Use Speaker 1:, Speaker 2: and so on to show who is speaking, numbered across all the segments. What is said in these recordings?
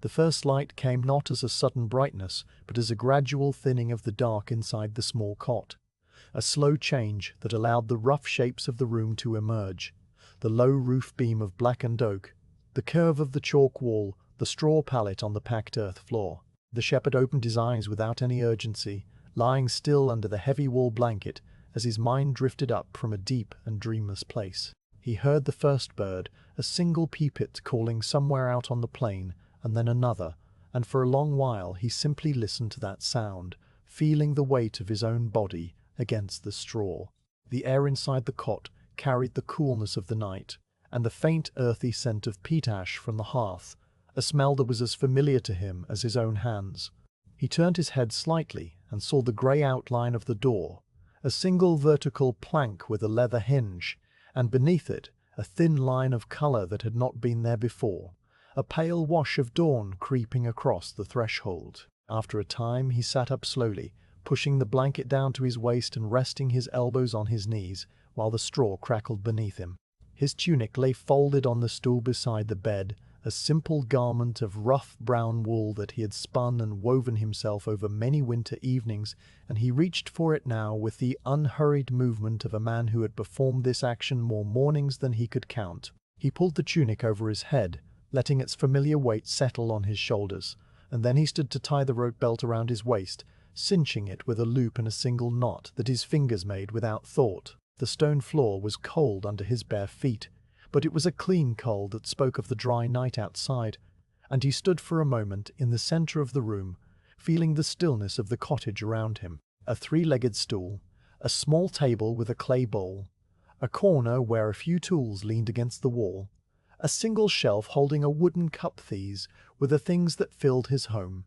Speaker 1: The first light came not as a sudden brightness, but as a gradual thinning of the dark inside the small cot. A slow change that allowed the rough shapes of the room to emerge. The low roof beam of blackened oak, the curve of the chalk wall, the straw pallet on the packed earth floor. The shepherd opened his eyes without any urgency, lying still under the heavy wool blanket as his mind drifted up from a deep and dreamless place. He heard the first bird, a single pea-pit calling somewhere out on the plain, and then another, and for a long while he simply listened to that sound, feeling the weight of his own body against the straw. The air inside the cot carried the coolness of the night, and the faint earthy scent of peat ash from the hearth, a smell that was as familiar to him as his own hands. He turned his head slightly and saw the grey outline of the door, a single vertical plank with a leather hinge, and beneath it a thin line of colour that had not been there before, a pale wash of dawn creeping across the threshold. After a time he sat up slowly, pushing the blanket down to his waist and resting his elbows on his knees, while the straw crackled beneath him. His tunic lay folded on the stool beside the bed, a simple garment of rough brown wool that he had spun and woven himself over many winter evenings, and he reached for it now with the unhurried movement of a man who had performed this action more mornings than he could count. He pulled the tunic over his head, letting its familiar weight settle on his shoulders, and then he stood to tie the rope belt around his waist, cinching it with a loop and a single knot that his fingers made without thought. The stone floor was cold under his bare feet, but it was a clean cold that spoke of the dry night outside, and he stood for a moment in the center of the room, feeling the stillness of the cottage around him. A three-legged stool, a small table with a clay bowl, a corner where a few tools leaned against the wall, a single shelf holding a wooden cup. These were the things that filled his home,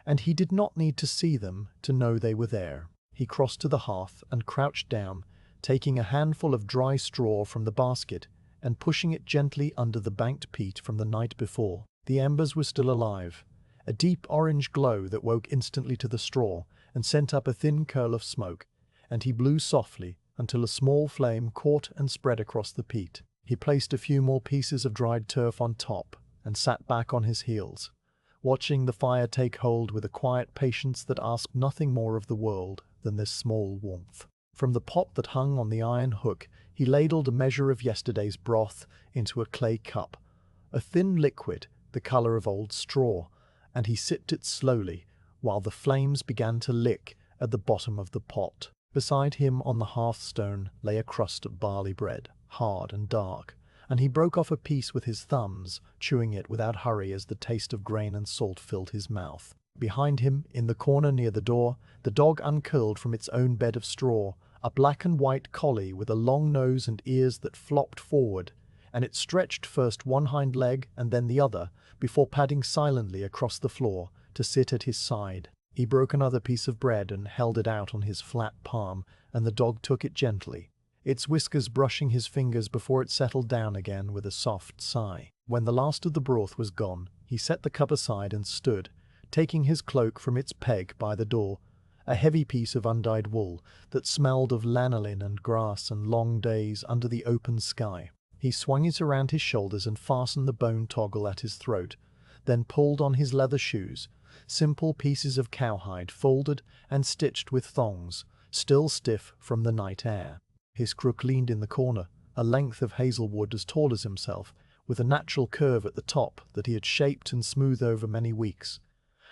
Speaker 1: and he did not need to see them to know they were there. He crossed to the hearth and crouched down, taking a handful of dry straw from the basket and pushing it gently under the banked peat from the night before. The embers were still alive, a deep orange glow that woke instantly to the straw and sent up a thin curl of smoke, and he blew softly until a small flame caught and spread across the peat. He placed a few more pieces of dried turf on top and sat back on his heels, watching the fire take hold with a quiet patience that asked nothing more of the world than this small warmth. From the pot that hung on the iron hook, he ladled a measure of yesterday's broth into a clay cup, a thin liquid the colour of old straw, and he sipped it slowly while the flames began to lick at the bottom of the pot. Beside him on the hearthstone lay a crust of barley bread, hard and dark, and he broke off a piece with his thumbs, chewing it without hurry as the taste of grain and salt filled his mouth. Behind him, in the corner near the door, the dog uncurled from its own bed of straw, a black and white collie with a long nose and ears that flopped forward, and it stretched first one hind leg and then the other, before padding silently across the floor to sit at his side. He broke another piece of bread and held it out on his flat palm, and the dog took it gently, its whiskers brushing his fingers before it settled down again with a soft sigh. When the last of the broth was gone, he set the cup aside and stood, taking his cloak from its peg by the door, a heavy piece of undyed wool that smelled of lanolin and grass and long days under the open sky. He swung it around his shoulders and fastened the bone toggle at his throat, then pulled on his leather shoes, simple pieces of cowhide folded and stitched with thongs, still stiff from the night air. His crook leaned in the corner, a length of hazelwood as tall as himself, with a natural curve at the top that he had shaped and smoothed over many weeks,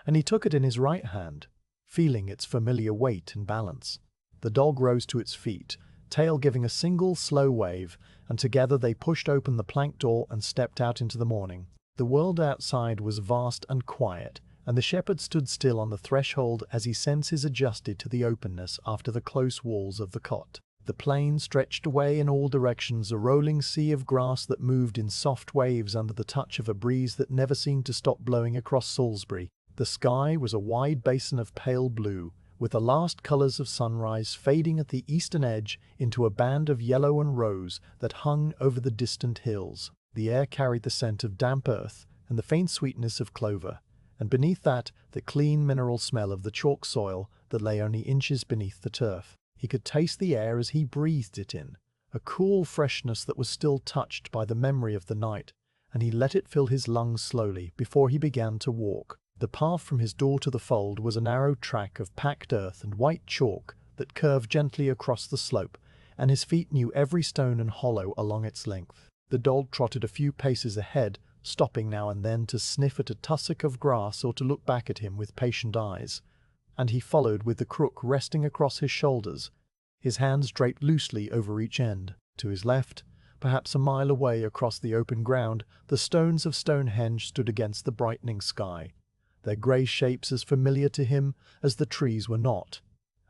Speaker 1: and he took it in his right hand, feeling its familiar weight and balance. The dog rose to its feet, tail giving a single slow wave, and together they pushed open the plank door and stepped out into the morning. The world outside was vast and quiet, and the shepherd stood still on the threshold as his senses adjusted to the openness after the close walls of the cot. The plain stretched away in all directions, a rolling sea of grass that moved in soft waves under the touch of a breeze that never seemed to stop blowing across Salisbury. The sky was a wide basin of pale blue, with the last colours of sunrise fading at the eastern edge into a band of yellow and rose that hung over the distant hills. The air carried the scent of damp earth and the faint sweetness of clover, and beneath that, the clean mineral smell of the chalk soil that lay only inches beneath the turf. He could taste the air as he breathed it in, a cool freshness that was still touched by the memory of the night, and he let it fill his lungs slowly before he began to walk. The path from his door to the fold was a narrow track of packed earth and white chalk that curved gently across the slope, and his feet knew every stone and hollow along its length. The dog trotted a few paces ahead, stopping now and then to sniff at a tussock of grass or to look back at him with patient eyes, and he followed with the crook resting across his shoulders, his hands draped loosely over each end. To his left, perhaps a mile away across the open ground, the stones of Stonehenge stood against the brightening sky, their grey shapes as familiar to him as the trees were not,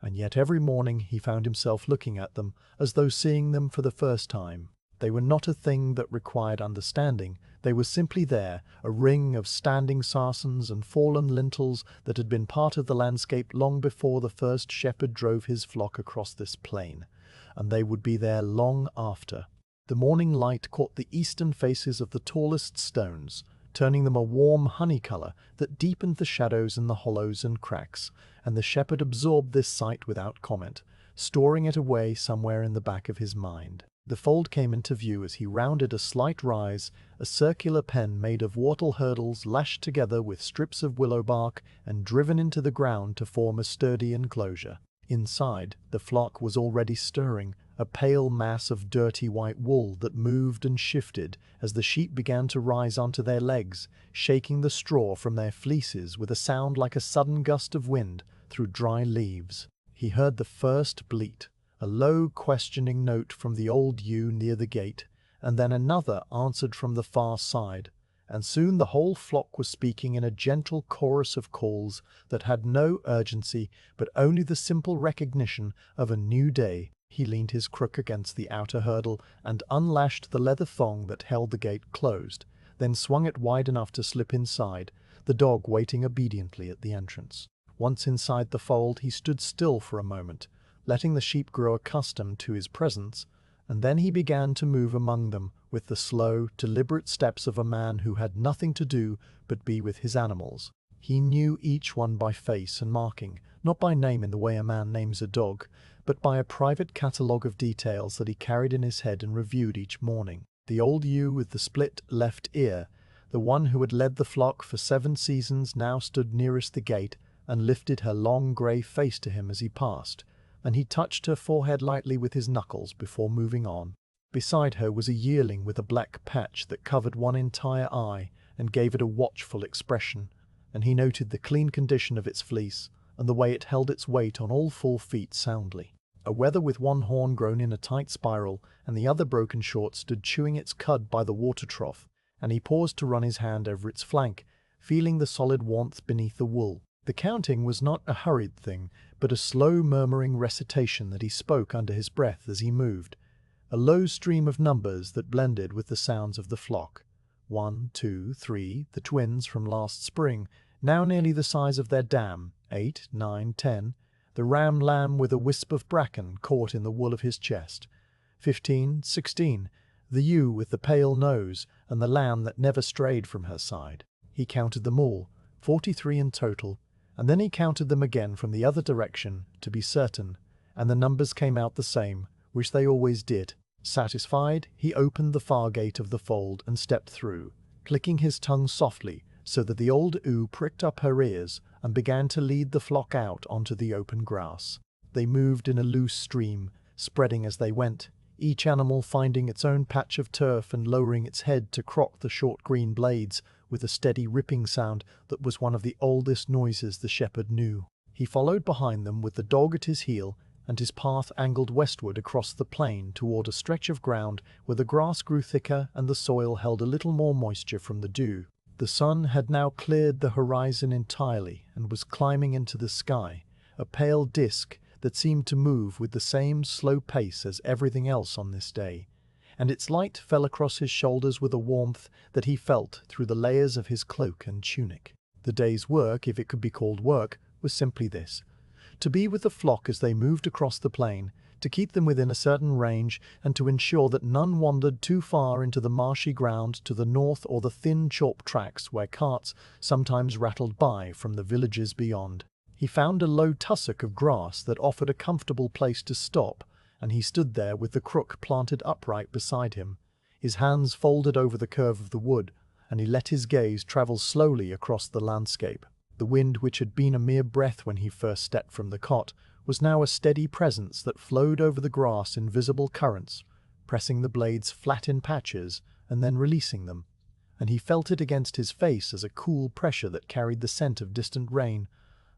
Speaker 1: and yet every morning he found himself looking at them as though seeing them for the first time. They were not a thing that required understanding, they were simply there, a ring of standing sarsens and fallen lintels that had been part of the landscape long before the first shepherd drove his flock across this plain, and they would be there long after. The morning light caught the eastern faces of the tallest stones, turning them a warm honey colour that deepened the shadows in the hollows and cracks, and the shepherd absorbed this sight without comment, storing it away somewhere in the back of his mind. The fold came into view as he rounded a slight rise, a circular pen made of wattle hurdles lashed together with strips of willow bark and driven into the ground to form a sturdy enclosure. Inside, the flock was already stirring, a pale mass of dirty white wool that moved and shifted as the sheep began to rise onto their legs, shaking the straw from their fleeces with a sound like a sudden gust of wind through dry leaves. He heard the first bleat, a low questioning note from the old ewe near the gate, and then another answered from the far side, and soon the whole flock was speaking in a gentle chorus of calls that had no urgency but only the simple recognition of a new day. He leaned his crook against the outer hurdle and unlashed the leather thong that held the gate closed, then swung it wide enough to slip inside, the dog waiting obediently at the entrance. Once inside the fold, he stood still for a moment, letting the sheep grow accustomed to his presence, and then he began to move among them with the slow, deliberate steps of a man who had nothing to do but be with his animals. He knew each one by face and marking, not by name in the way a man names a dog, but by a private catalogue of details that he carried in his head and reviewed each morning. The old ewe with the split left ear, the one who had led the flock for 7 seasons, now stood nearest the gate and lifted her long grey face to him as he passed, and he touched her forehead lightly with his knuckles before moving on. Beside her was a yearling with a black patch that covered one entire eye and gave it a watchful expression, and he noted the clean condition of its fleece and the way it held its weight on all 4 feet soundly. A wether with one horn grown in a tight spiral and the other broken short stood chewing its cud by the water trough, and he paused to run his hand over its flank, feeling the solid warmth beneath the wool. The counting was not a hurried thing, but a slow murmuring recitation that he spoke under his breath as he moved, a low stream of numbers that blended with the sounds of the flock. 1, 2, 3, the twins from last spring, now nearly the size of their dam. 8, 9, 10, the ram lamb with a wisp of bracken caught in the wool of his chest. 15, 16, the ewe with the pale nose and the lamb that never strayed from her side. He counted them all, 43 in total, and then he counted them again from the other direction to be certain, and the numbers came out the same, which they always did. Satisfied, he opened the far gate of the fold and stepped through, clicking his tongue softly so that the old ewe pricked up her ears and began to lead the flock out onto the open grass. They moved in a loose stream, spreading as they went, each animal finding its own patch of turf and lowering its head to crock the short green blades with a steady ripping sound that was one of the oldest noises the shepherd knew. He followed behind them with the dog at his heel, and his path angled westward across the plain toward a stretch of ground where the grass grew thicker and the soil held a little more moisture from the dew. The sun had now cleared the horizon entirely and was climbing into the sky, a pale disk that seemed to move with the same slow pace as everything else on this day, and its light fell across his shoulders with a warmth that he felt through the layers of his cloak and tunic. The day's work, if it could be called work, was simply this: to be with the flock as they moved across the plain, to keep them within a certain range, and to ensure that none wandered too far into the marshy ground to the north or the thin chalk tracks where carts sometimes rattled by from the villages beyond. He found a low tussock of grass that offered a comfortable place to stop, and he stood there with the crook planted upright beside him, His hands folded over the curve of the wood, and he let his gaze travel slowly across the landscape. The wind, which had been a mere breath when he first stepped from the cot, was now a steady presence that flowed over the grass in visible currents, pressing the blades flat in patches and then releasing them, and he felt it against his face as a cool pressure that carried the scent of distant rain,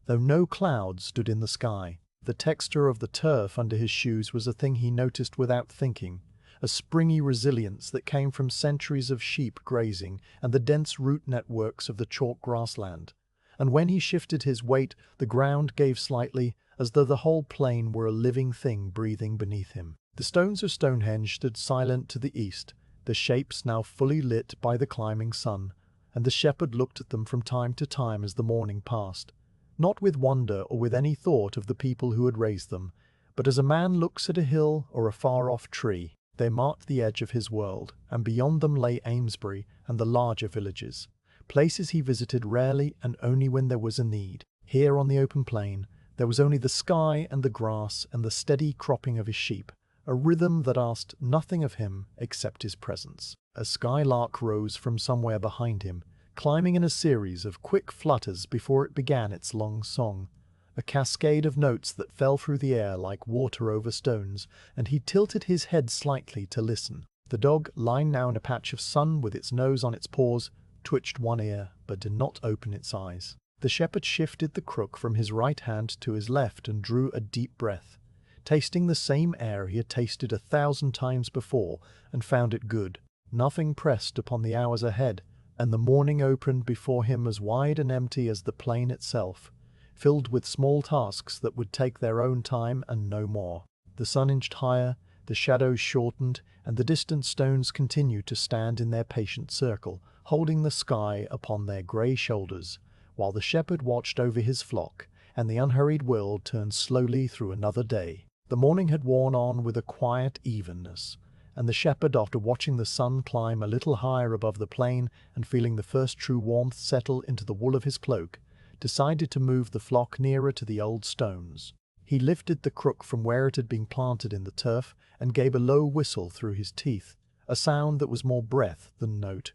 Speaker 1: though no clouds stood in the sky. The texture of the turf under his shoes was a thing he noticed without thinking, a springy resilience that came from centuries of sheep grazing and the dense root networks of the chalk grassland. And when he shifted his weight, the ground gave slightly, as though the whole plain were a living thing breathing beneath him. The stones of Stonehenge stood silent to the east, the shapes now fully lit by the climbing sun, and the shepherd looked at them from time to time as the morning passed, not with wonder or with any thought of the people who had raised them, but as a man looks at a hill or a far-off tree. They marked the edge of his world, and beyond them lay Amesbury and the larger villages, places he visited rarely and only when there was a need. Here on the open plain, there was only the sky and the grass and the steady cropping of his sheep, a rhythm that asked nothing of him except his presence. A skylark rose from somewhere behind him, climbing in a series of quick flutters before it began its long song, a cascade of notes that fell through the air like water over stones, and he tilted his head slightly to listen. The dog, lying now in a patch of sun with its nose on its paws, twitched one ear, but did not open its eyes. The shepherd shifted the crook from his right hand to his left and drew a deep breath, tasting the same air he had tasted 1,000 times before, and found it good. Nothing pressed upon the hours ahead, and the morning opened before him as wide and empty as the plain itself, filled with small tasks that would take their own time and no more. The sun inched higher, the shadows shortened, and the distant stones continued to stand in their patient circle, holding the sky upon their grey shoulders, while the shepherd watched over his flock, and the unhurried world turned slowly through another day. The morning had worn on with a quiet evenness, and the shepherd, after watching the sun climb a little higher above the plain and feeling the first true warmth settle into the wool of his cloak, decided to move the flock nearer to the old stones. He lifted the crook from where it had been planted in the turf and gave a low whistle through his teeth, a sound that was more breath than note,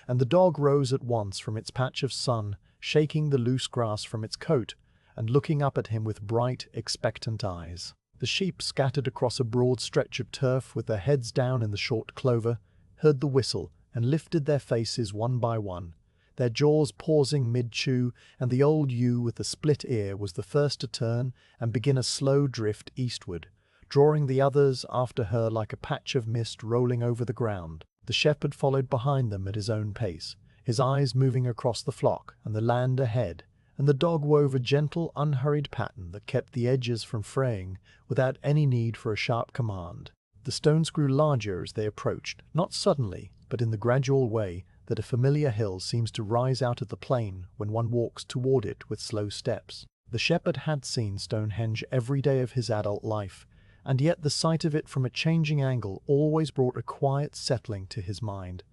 Speaker 1: and the dog rose at once from its patch of sun, shaking the loose grass from its coat and looking up at him with bright, expectant eyes. The sheep, scattered across a broad stretch of turf with their heads down in the short clover, heard the whistle and lifted their faces one by one, their jaws pausing mid-chew, and the old ewe with the split ear was the first to turn and begin a slow drift eastward, drawing the others after her like a patch of mist rolling over the ground. The shepherd followed behind them at his own pace, his eyes moving across the flock and the land ahead, and the dog wove a gentle, unhurried pattern that kept the edges from fraying without any need for a sharp command. The stones grew larger as they approached, not suddenly, but in the gradual way that a familiar hill seems to rise out of the plain when one walks toward it with slow steps. The shepherd had seen Stonehenge every day of his adult life, and yet the sight of it from a changing angle always brought a quiet settling to his mind,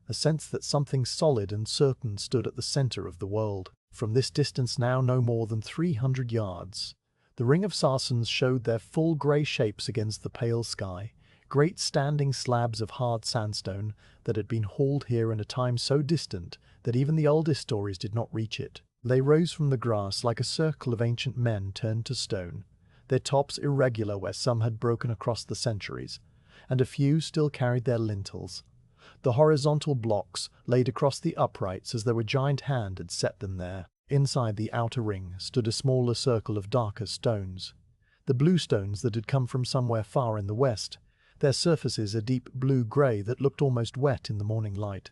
Speaker 1: a sense that something solid and certain stood at the center of the world. From this distance, now no more than 300 yards, the ring of saracens showed their full grey shapes against the pale sky, great standing slabs of hard sandstone that had been hauled here in a time so distant that even the oldest stories did not reach it. They rose from the grass like a circle of ancient men turned to stone, their tops irregular where some had broken across the centuries, and a few still carried their lintels. The horizontal blocks laid across the uprights as though a giant hand had set them there. Inside the outer ring stood a smaller circle of darker stones, the blue stones that had come from somewhere far in the west, their surfaces a deep blue-grey that looked almost wet in the morning light,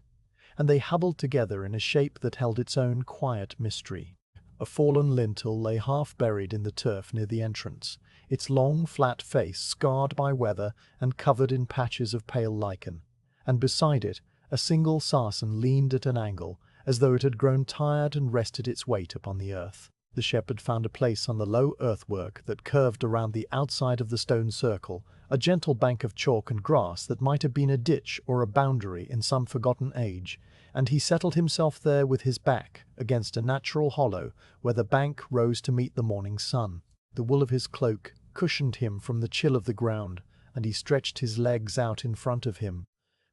Speaker 1: and they huddled together in a shape that held its own quiet mystery. A fallen lintel lay half buried in the turf near the entrance, its long, flat face scarred by weather and covered in patches of pale lichen, and beside it a single sarsen leaned at an angle, as though it had grown tired and rested its weight upon the earth. The shepherd found a place on the low earthwork that curved around the outside of the stone circle, a gentle bank of chalk and grass that might have been a ditch or a boundary in some forgotten age, and he settled himself there with his back against a natural hollow where the bank rose to meet the morning sun. The wool of his cloak cushioned him from the chill of the ground, and he stretched his legs out in front of him,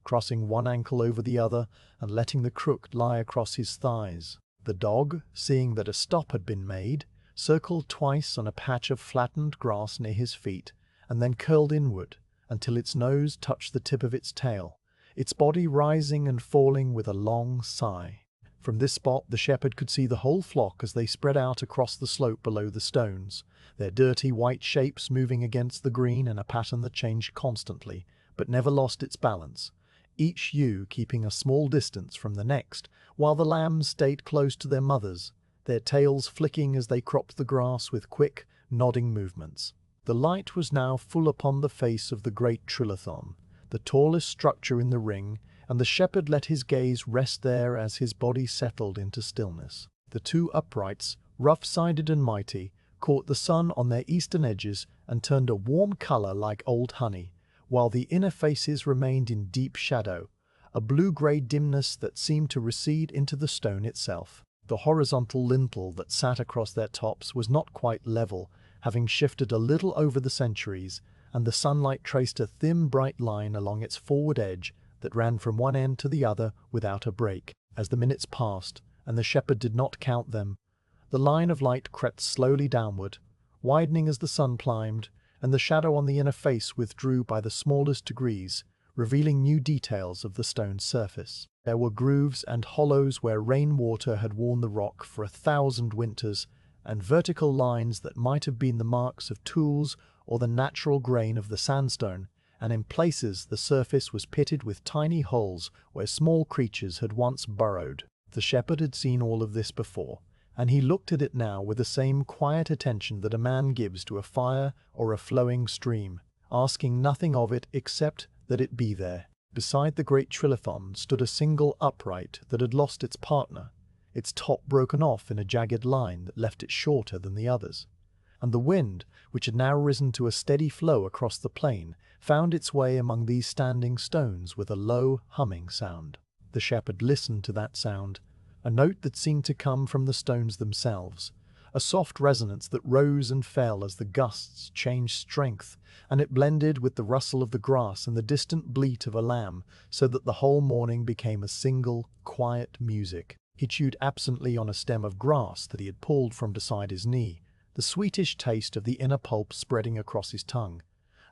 Speaker 1: crossing one ankle over the other and letting the crook lie across his thighs. The dog, seeing that a stop had been made, circled twice on a patch of flattened grass near his feet, and then curled inward until its nose touched the tip of its tail, its body rising and falling with a long sigh. From this spot the shepherd could see the whole flock as they spread out across the slope below the stones, their dirty white shapes moving against the green in a pattern that changed constantly, but never lost its balance, each ewe keeping a small distance from the next, while the lambs stayed close to their mothers, their tails flicking as they cropped the grass with quick, nodding movements. The light was now full upon the face of the great trilithon, the tallest structure in the ring, and the shepherd let his gaze rest there as his body settled into stillness. The two uprights, rough-sided and mighty, caught the sun on their eastern edges and turned a warm color like old honey, while the inner faces remained in deep shadow, a blue-grey dimness that seemed to recede into the stone itself. The horizontal lintel that sat across their tops was not quite level, having shifted a little over the centuries, and the sunlight traced a thin bright line along its forward edge that ran from one end to the other without a break. As the minutes passed, and the shepherd did not count them, the line of light crept slowly downward, widening as the sun climbed, and the shadow on the inner face withdrew by the smallest degrees, revealing new details of the stone's surface. There were grooves and hollows where rainwater had worn the rock for 1,000 winters, and vertical lines that might have been the marks of tools or the natural grain of the sandstone, and in places the surface was pitted with tiny holes where small creatures had once burrowed. The shepherd had seen all of this before, and he looked at it now with the same quiet attention that a man gives to a fire or a flowing stream, asking nothing of it except that it be there. Beside the great trilithon stood a single upright that had lost its partner, its top broken off in a jagged line that left it shorter than the others. And the wind, which had now risen to a steady flow across the plain, found its way among these standing stones with a low, humming sound. The shepherd listened to that sound, a note that seemed to come from the stones themselves, a soft resonance that rose and fell as the gusts changed strength, and it blended with the rustle of the grass and the distant bleat of a lamb, so that the whole morning became a single, quiet music. He chewed absently on a stem of grass that he had pulled from beside his knee, the sweetish taste of the inner pulp spreading across his tongue,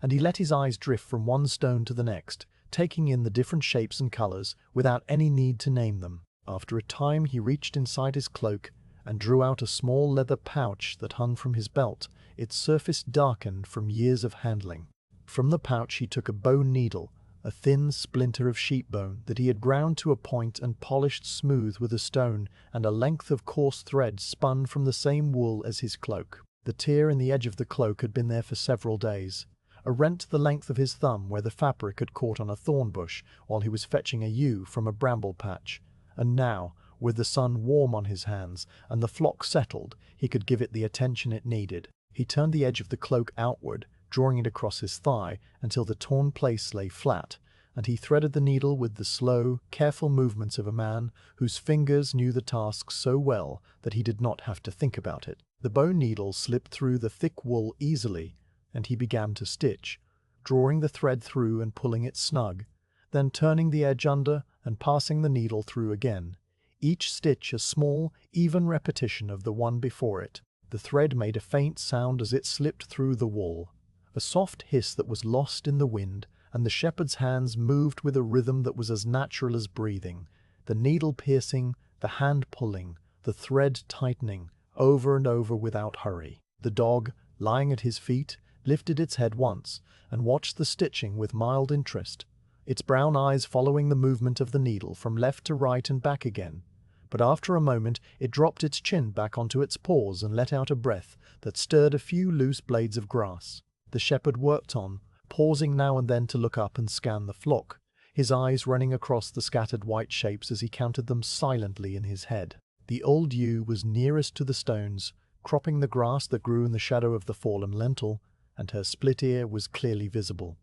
Speaker 1: and he let his eyes drift from one stone to the next, taking in the different shapes and colors without any need to name them. After a time he reached inside his cloak and drew out a small leather pouch that hung from his belt, its surface darkened from years of handling. From the pouch he took a bone needle, a thin splinter of sheep bone that he had ground to a point and polished smooth with a stone, and a length of coarse thread spun from the same wool as his cloak. The tear in the edge of the cloak had been there for several days, a rent the length of his thumb where the fabric had caught on a thorn bush while he was fetching a ewe from a bramble patch, and now, with the sun warm on his hands and the flock settled, he could give it the attention it needed. He turned the edge of the cloak outward, drawing it across his thigh until the torn place lay flat, and he threaded the needle with the slow, careful movements of a man whose fingers knew the task so well that he did not have to think about it. The bone needle slipped through the thick wool easily, and he began to stitch, drawing the thread through and pulling it snug, then turning the edge under and passing the needle through again, each stitch a small, even repetition of the one before it. The thread made a faint sound as it slipped through the wool, a soft hiss that was lost in the wind, and the shepherd's hands moved with a rhythm that was as natural as breathing, the needle piercing, the hand pulling, the thread tightening, over and over without hurry. The dog, lying at his feet, lifted its head once, and watched the stitching with mild interest, its brown eyes following the movement of the needle from left to right and back again. But after a moment it dropped its chin back onto its paws and let out a breath that stirred a few loose blades of grass. The shepherd worked on, pausing now and then to look up and scan the flock, his eyes running across the scattered white shapes as he counted them silently in his head. The old ewe was nearest to the stones, cropping the grass that grew in the shadow of the fallen lintel, and her split ear was clearly visible.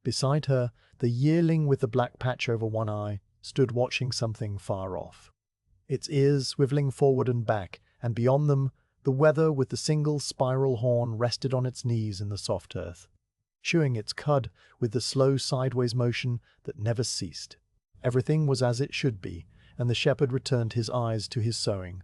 Speaker 1: Beside her, the yearling with the black patch over one eye stood watching something far off, its ears swiveling forward and back, and beyond them, the wether with the single spiral horn rested on its knees in the soft earth. chewing its cud with the slow sideways motion that never ceased. Everything was as it should be, and the shepherd returned his eyes to his sewing.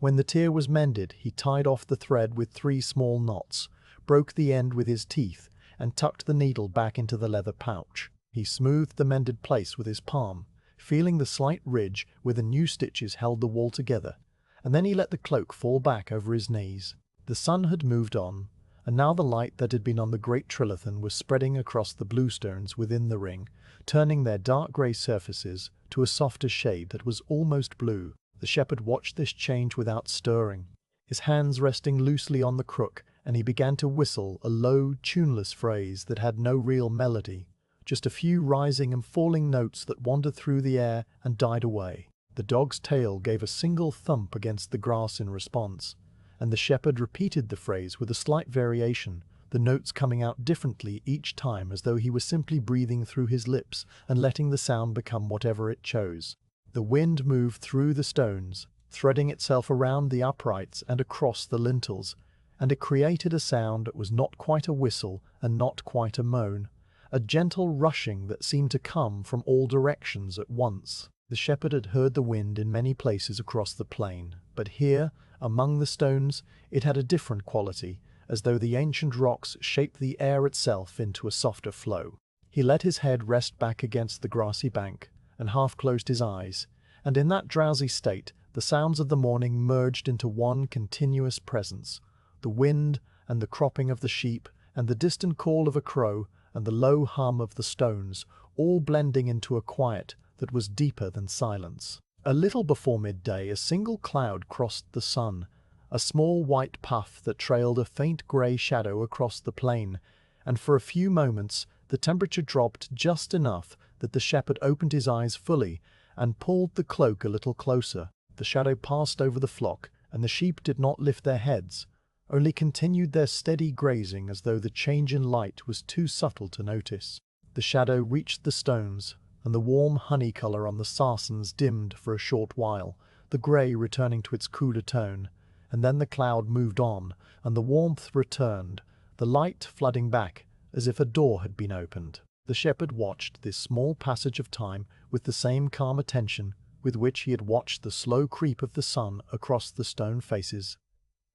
Speaker 1: When the tear was mended, he tied off the thread with 3 small knots, broke the end with his teeth, and tucked the needle back into the leather pouch. He smoothed the mended place with his palm, feeling the slight ridge where the new stitches held the wall together, and then he let the cloak fall back over his knees. The sun had moved on, and now the light that had been on the great trilithon was spreading across the blue stones within the ring, turning their dark grey surfaces to a softer shade that was almost blue. The shepherd watched this change without stirring, his hands resting loosely on the crook, and he began to whistle a low, tuneless phrase that had no real melody, just a few rising and falling notes that wandered through the air and died away. The dog's tail gave a single thump against the grass in response, and the shepherd repeated the phrase with a slight variation, the notes coming out differently each time as though he was simply breathing through his lips and letting the sound become whatever it chose. The wind moved through the stones, threading itself around the uprights and across the lintels, and it created a sound that was not quite a whistle and not quite a moan, a gentle rushing that seemed to come from all directions at once. The shepherd had heard the wind in many places across the plain, but here, among the stones, it had a different quality, as though the ancient rocks shaped the air itself into a softer flow. He let his head rest back against the grassy bank, and half closed his eyes, and in that drowsy state the sounds of the morning merged into one continuous presence. The wind, and the cropping of the sheep, and the distant call of a crow, and the low hum of the stones, all blending into a quiet that was deeper than silence. A little before midday a single cloud crossed the sun, a small white puff that trailed a faint grey shadow across the plain, and for a few moments the temperature dropped just enough that the shepherd opened his eyes fully and pulled the cloak a little closer. The shadow passed over the flock, and the sheep did not lift their heads, only continued their steady grazing as though the change in light was too subtle to notice. The shadow reached the stones, and the warm honey colour on the sarsens dimmed for a short while, the grey returning to its cooler tone, and then the cloud moved on, and the warmth returned, the light flooding back as if a door had been opened. The shepherd watched this small passage of time with the same calm attention with which he had watched the slow creep of the sun across the stone faces,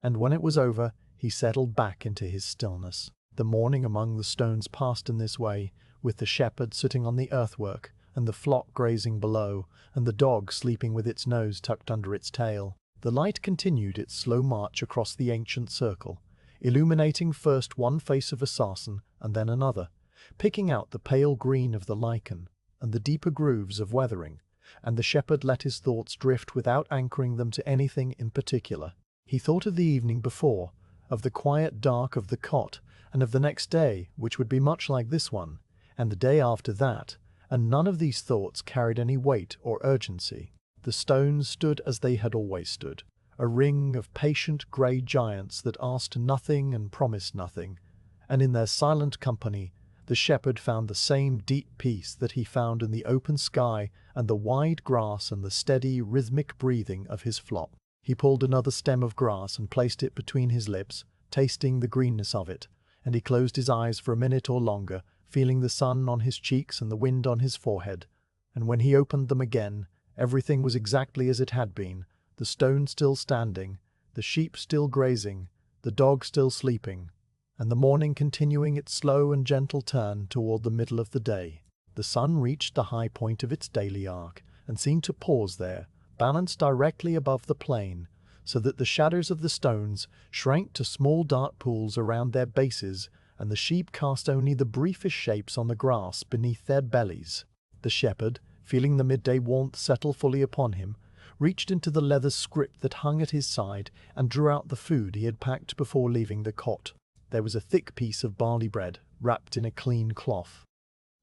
Speaker 1: and when it was over he settled back into his stillness. The morning among the stones passed in this way, with the shepherd sitting on the earthwork, and the flock grazing below, and the dog sleeping with its nose tucked under its tail. The light continued its slow march across the ancient circle, illuminating first one face of a sarsen and then another, picking out the pale green of the lichen and the deeper grooves of weathering, and the shepherd let his thoughts drift without anchoring them to anything in particular. He thought of the evening before, of the quiet dark of the cot, and of the next day, which would be much like this one, and the day after that, and none of these thoughts carried any weight or urgency. The stones stood as they had always stood, a ring of patient grey giants that asked nothing and promised nothing, and in their silent company the shepherd found the same deep peace that he found in the open sky and the wide grass and the steady, rhythmic breathing of his flock. He pulled another stem of grass and placed it between his lips, tasting the greenness of it, and he closed his eyes for a minute or longer, feeling the sun on his cheeks and the wind on his forehead, and when he opened them again, everything was exactly as it had been, the stone still standing, the sheep still grazing, the dog still sleeping, and the morning continuing its slow and gentle turn toward the middle of the day. The sun reached the high point of its daily arc, and seemed to pause there, balanced directly above the plain, so that the shadows of the stones shrank to small dark pools around their bases, and the sheep cast only the briefest shapes on the grass beneath their bellies. The shepherd, feeling the midday warmth settle fully upon him, reached into the leather scrip that hung at his side and drew out the food he had packed before leaving the cot. There was a thick piece of barley bread, wrapped in a clean cloth,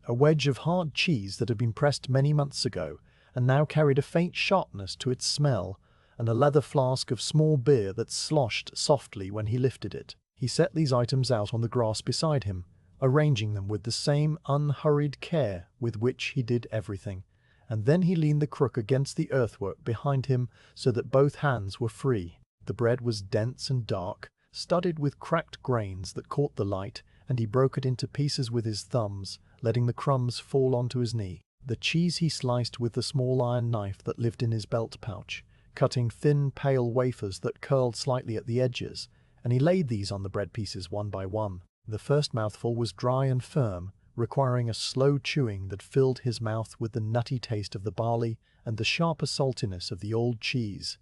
Speaker 1: a wedge of hard cheese that had been pressed many months ago, and now carried a faint sharpness to its smell, and a leather flask of small beer that sloshed softly when he lifted it. He set these items out on the grass beside him, arranging them with the same unhurried care with which he did everything, and then he leaned the crook against the earthwork behind him so that both hands were free. The bread was dense and dark, studded with cracked grains that caught the light, and he broke it into pieces with his thumbs, letting the crumbs fall onto his knee. The cheese he sliced with the small iron knife that lived in his belt pouch, cutting thin, pale wafers that curled slightly at the edges, and he laid these on the bread pieces one by one. The first mouthful was dry and firm, requiring a slow chewing that filled his mouth with the nutty taste of the barley and the sharper saltiness of the old cheese.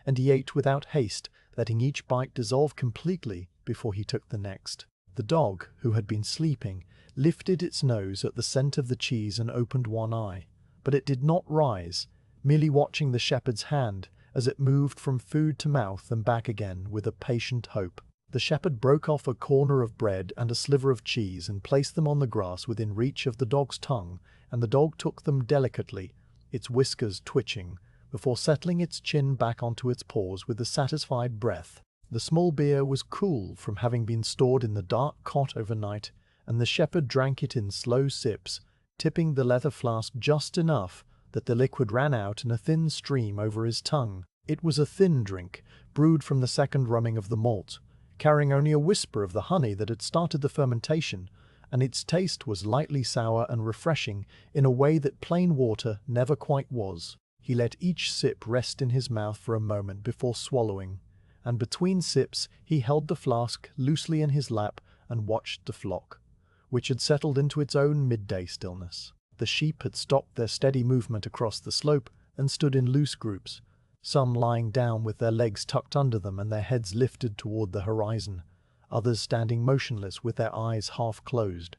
Speaker 1: And he ate without haste, letting each bite dissolve completely before he took the next. The dog, who had been sleeping, lifted its nose at the scent of the cheese and opened one eye, but it did not rise, merely watching the shepherd's hand as it moved from food to mouth and back again with a patient hope. The shepherd broke off a corner of bread and a sliver of cheese and placed them on the grass within reach of the dog's tongue, and the dog took them delicately, its whiskers twitching, before settling its chin back onto its paws with a satisfied breath. The small beer was cool from having been stored in the dark cot overnight, and the shepherd drank it in slow sips, tipping the leather flask just enough that the liquid ran out in a thin stream over his tongue. It was a thin drink, brewed from the second rumming of the malt, carrying only a whisper of the honey that had started the fermentation, and its taste was lightly sour and refreshing in a way that plain water never quite was. He let each sip rest in his mouth for a moment before swallowing, and between sips he held the flask loosely in his lap and watched the flock, which had settled into its own midday stillness. The sheep had stopped their steady movement across the slope and stood in loose groups, some lying down with their legs tucked under them and their heads lifted toward the horizon, others standing motionless with their eyes half closed,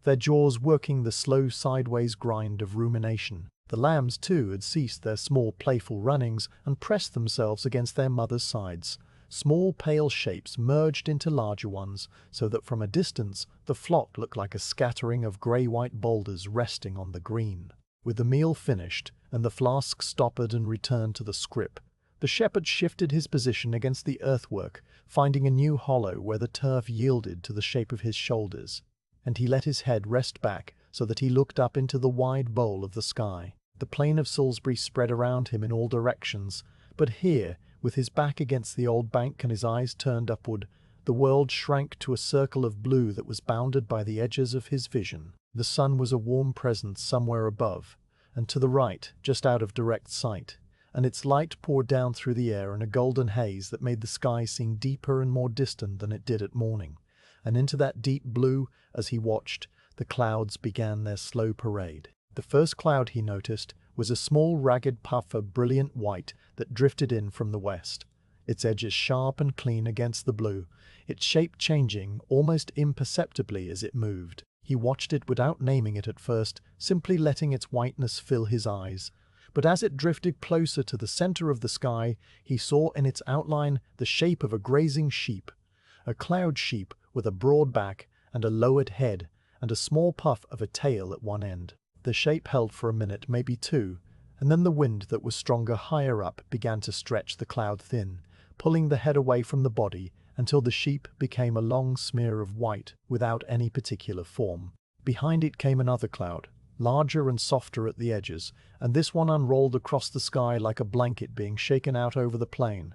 Speaker 1: their jaws working the slow sideways grind of rumination. The lambs, too, had ceased their small playful runnings and pressed themselves against their mother's sides. Small pale shapes merged into larger ones, so that from a distance the flock looked like a scattering of grey-white boulders resting on the green. With the meal finished, and the flask stoppered and returned to the scrip, the shepherd shifted his position against the earthwork, finding a new hollow where the turf yielded to the shape of his shoulders, and he let his head rest back so that he looked up into the wide bowl of the sky. The plain of Salisbury spread around him in all directions, but here, with his back against the old bank and his eyes turned upward, the world shrank to a circle of blue that was bounded by the edges of his vision. The sun was a warm presence somewhere above, and to the right, just out of direct sight, and its light poured down through the air in a golden haze that made the sky seem deeper and more distant than it did at morning. And into that deep blue, as he watched, the clouds began their slow parade. The first cloud he noticed was a small ragged puff of brilliant white that drifted in from the west, its edges sharp and clean against the blue, its shape changing almost imperceptibly as it moved. He watched it without naming it at first, simply letting its whiteness fill his eyes. But as it drifted closer to the center of the sky, he saw in its outline the shape of a grazing sheep, a cloud sheep with a broad back and a lowered head, and a small puff of a tail at one end. The shape held for a minute, maybe two, and then the wind that was stronger higher up began to stretch the cloud thin, pulling the head away from the body until the sheep became a long smear of white without any particular form. Behind it came another cloud, larger and softer at the edges, and this one unrolled across the sky like a blanket being shaken out over the plain,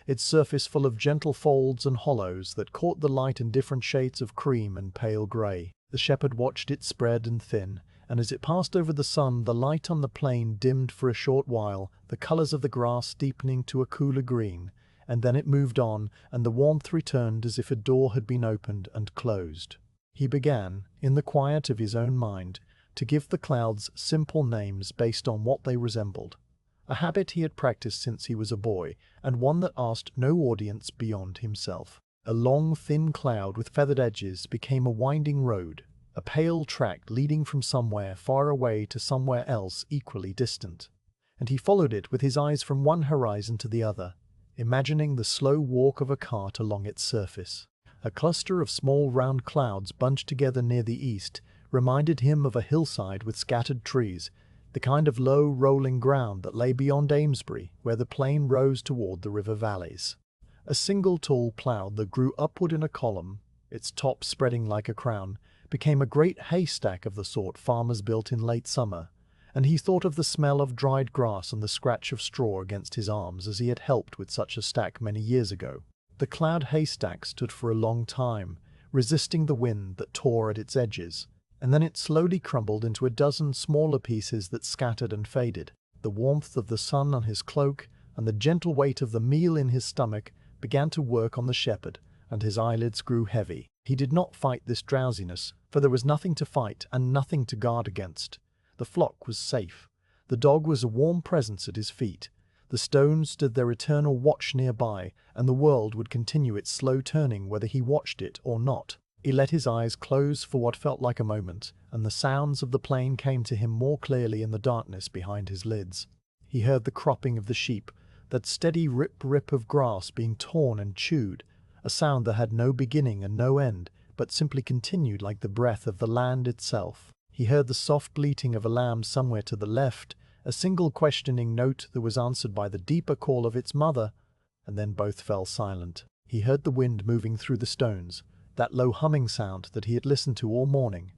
Speaker 1: its surface full of gentle folds and hollows that caught the light in different shades of cream and pale grey. The shepherd watched it spread and thin, and as it passed over the sun, the light on the plain dimmed for a short while, the colours of the grass deepening to a cooler green, and then it moved on, and the warmth returned as if a door had been opened and closed. He began, in the quiet of his own mind, to give the clouds simple names based on what they resembled, a habit he had practiced since he was a boy, and one that asked no audience beyond himself. A long, thin cloud with feathered edges became a winding road, a pale track leading from somewhere far away to somewhere else equally distant, and he followed it with his eyes from one horizon to the other, imagining the slow walk of a cart along its surface. A cluster of small round clouds bunched together near the east reminded him of a hillside with scattered trees, the kind of low rolling ground that lay beyond Amesbury, where the plain rose toward the river valleys. A single tall cloud that grew upward in a column, its top spreading like a crown, became a great haystack of the sort farmers built in late summer, and he thought of the smell of dried grass and the scratch of straw against his arms as he had helped with such a stack many years ago. The cloud haystack stood for a long time, resisting the wind that tore at its edges, and then it slowly crumbled into a dozen smaller pieces that scattered and faded. The warmth of the sun on his cloak and the gentle weight of the meal in his stomach began to work on the shepherd, and his eyelids grew heavy. He did not fight this drowsiness, for there was nothing to fight and nothing to guard against. The flock was safe. The dog was a warm presence at his feet. The stones stood their eternal watch nearby, and the world would continue its slow turning whether he watched it or not. He let his eyes close for what felt like a moment, and the sounds of the plain came to him more clearly in the darkness behind his lids. He heard the cropping of the sheep, that steady rip-rip of grass being torn and chewed, a sound that had no beginning and no end, but simply continued like the breath of the land itself. He heard the soft bleating of a lamb somewhere to the left, a single questioning note that was answered by the deeper call of its mother, and then both fell silent. He heard the wind moving through the stones, that low humming sound that he had listened to all morning,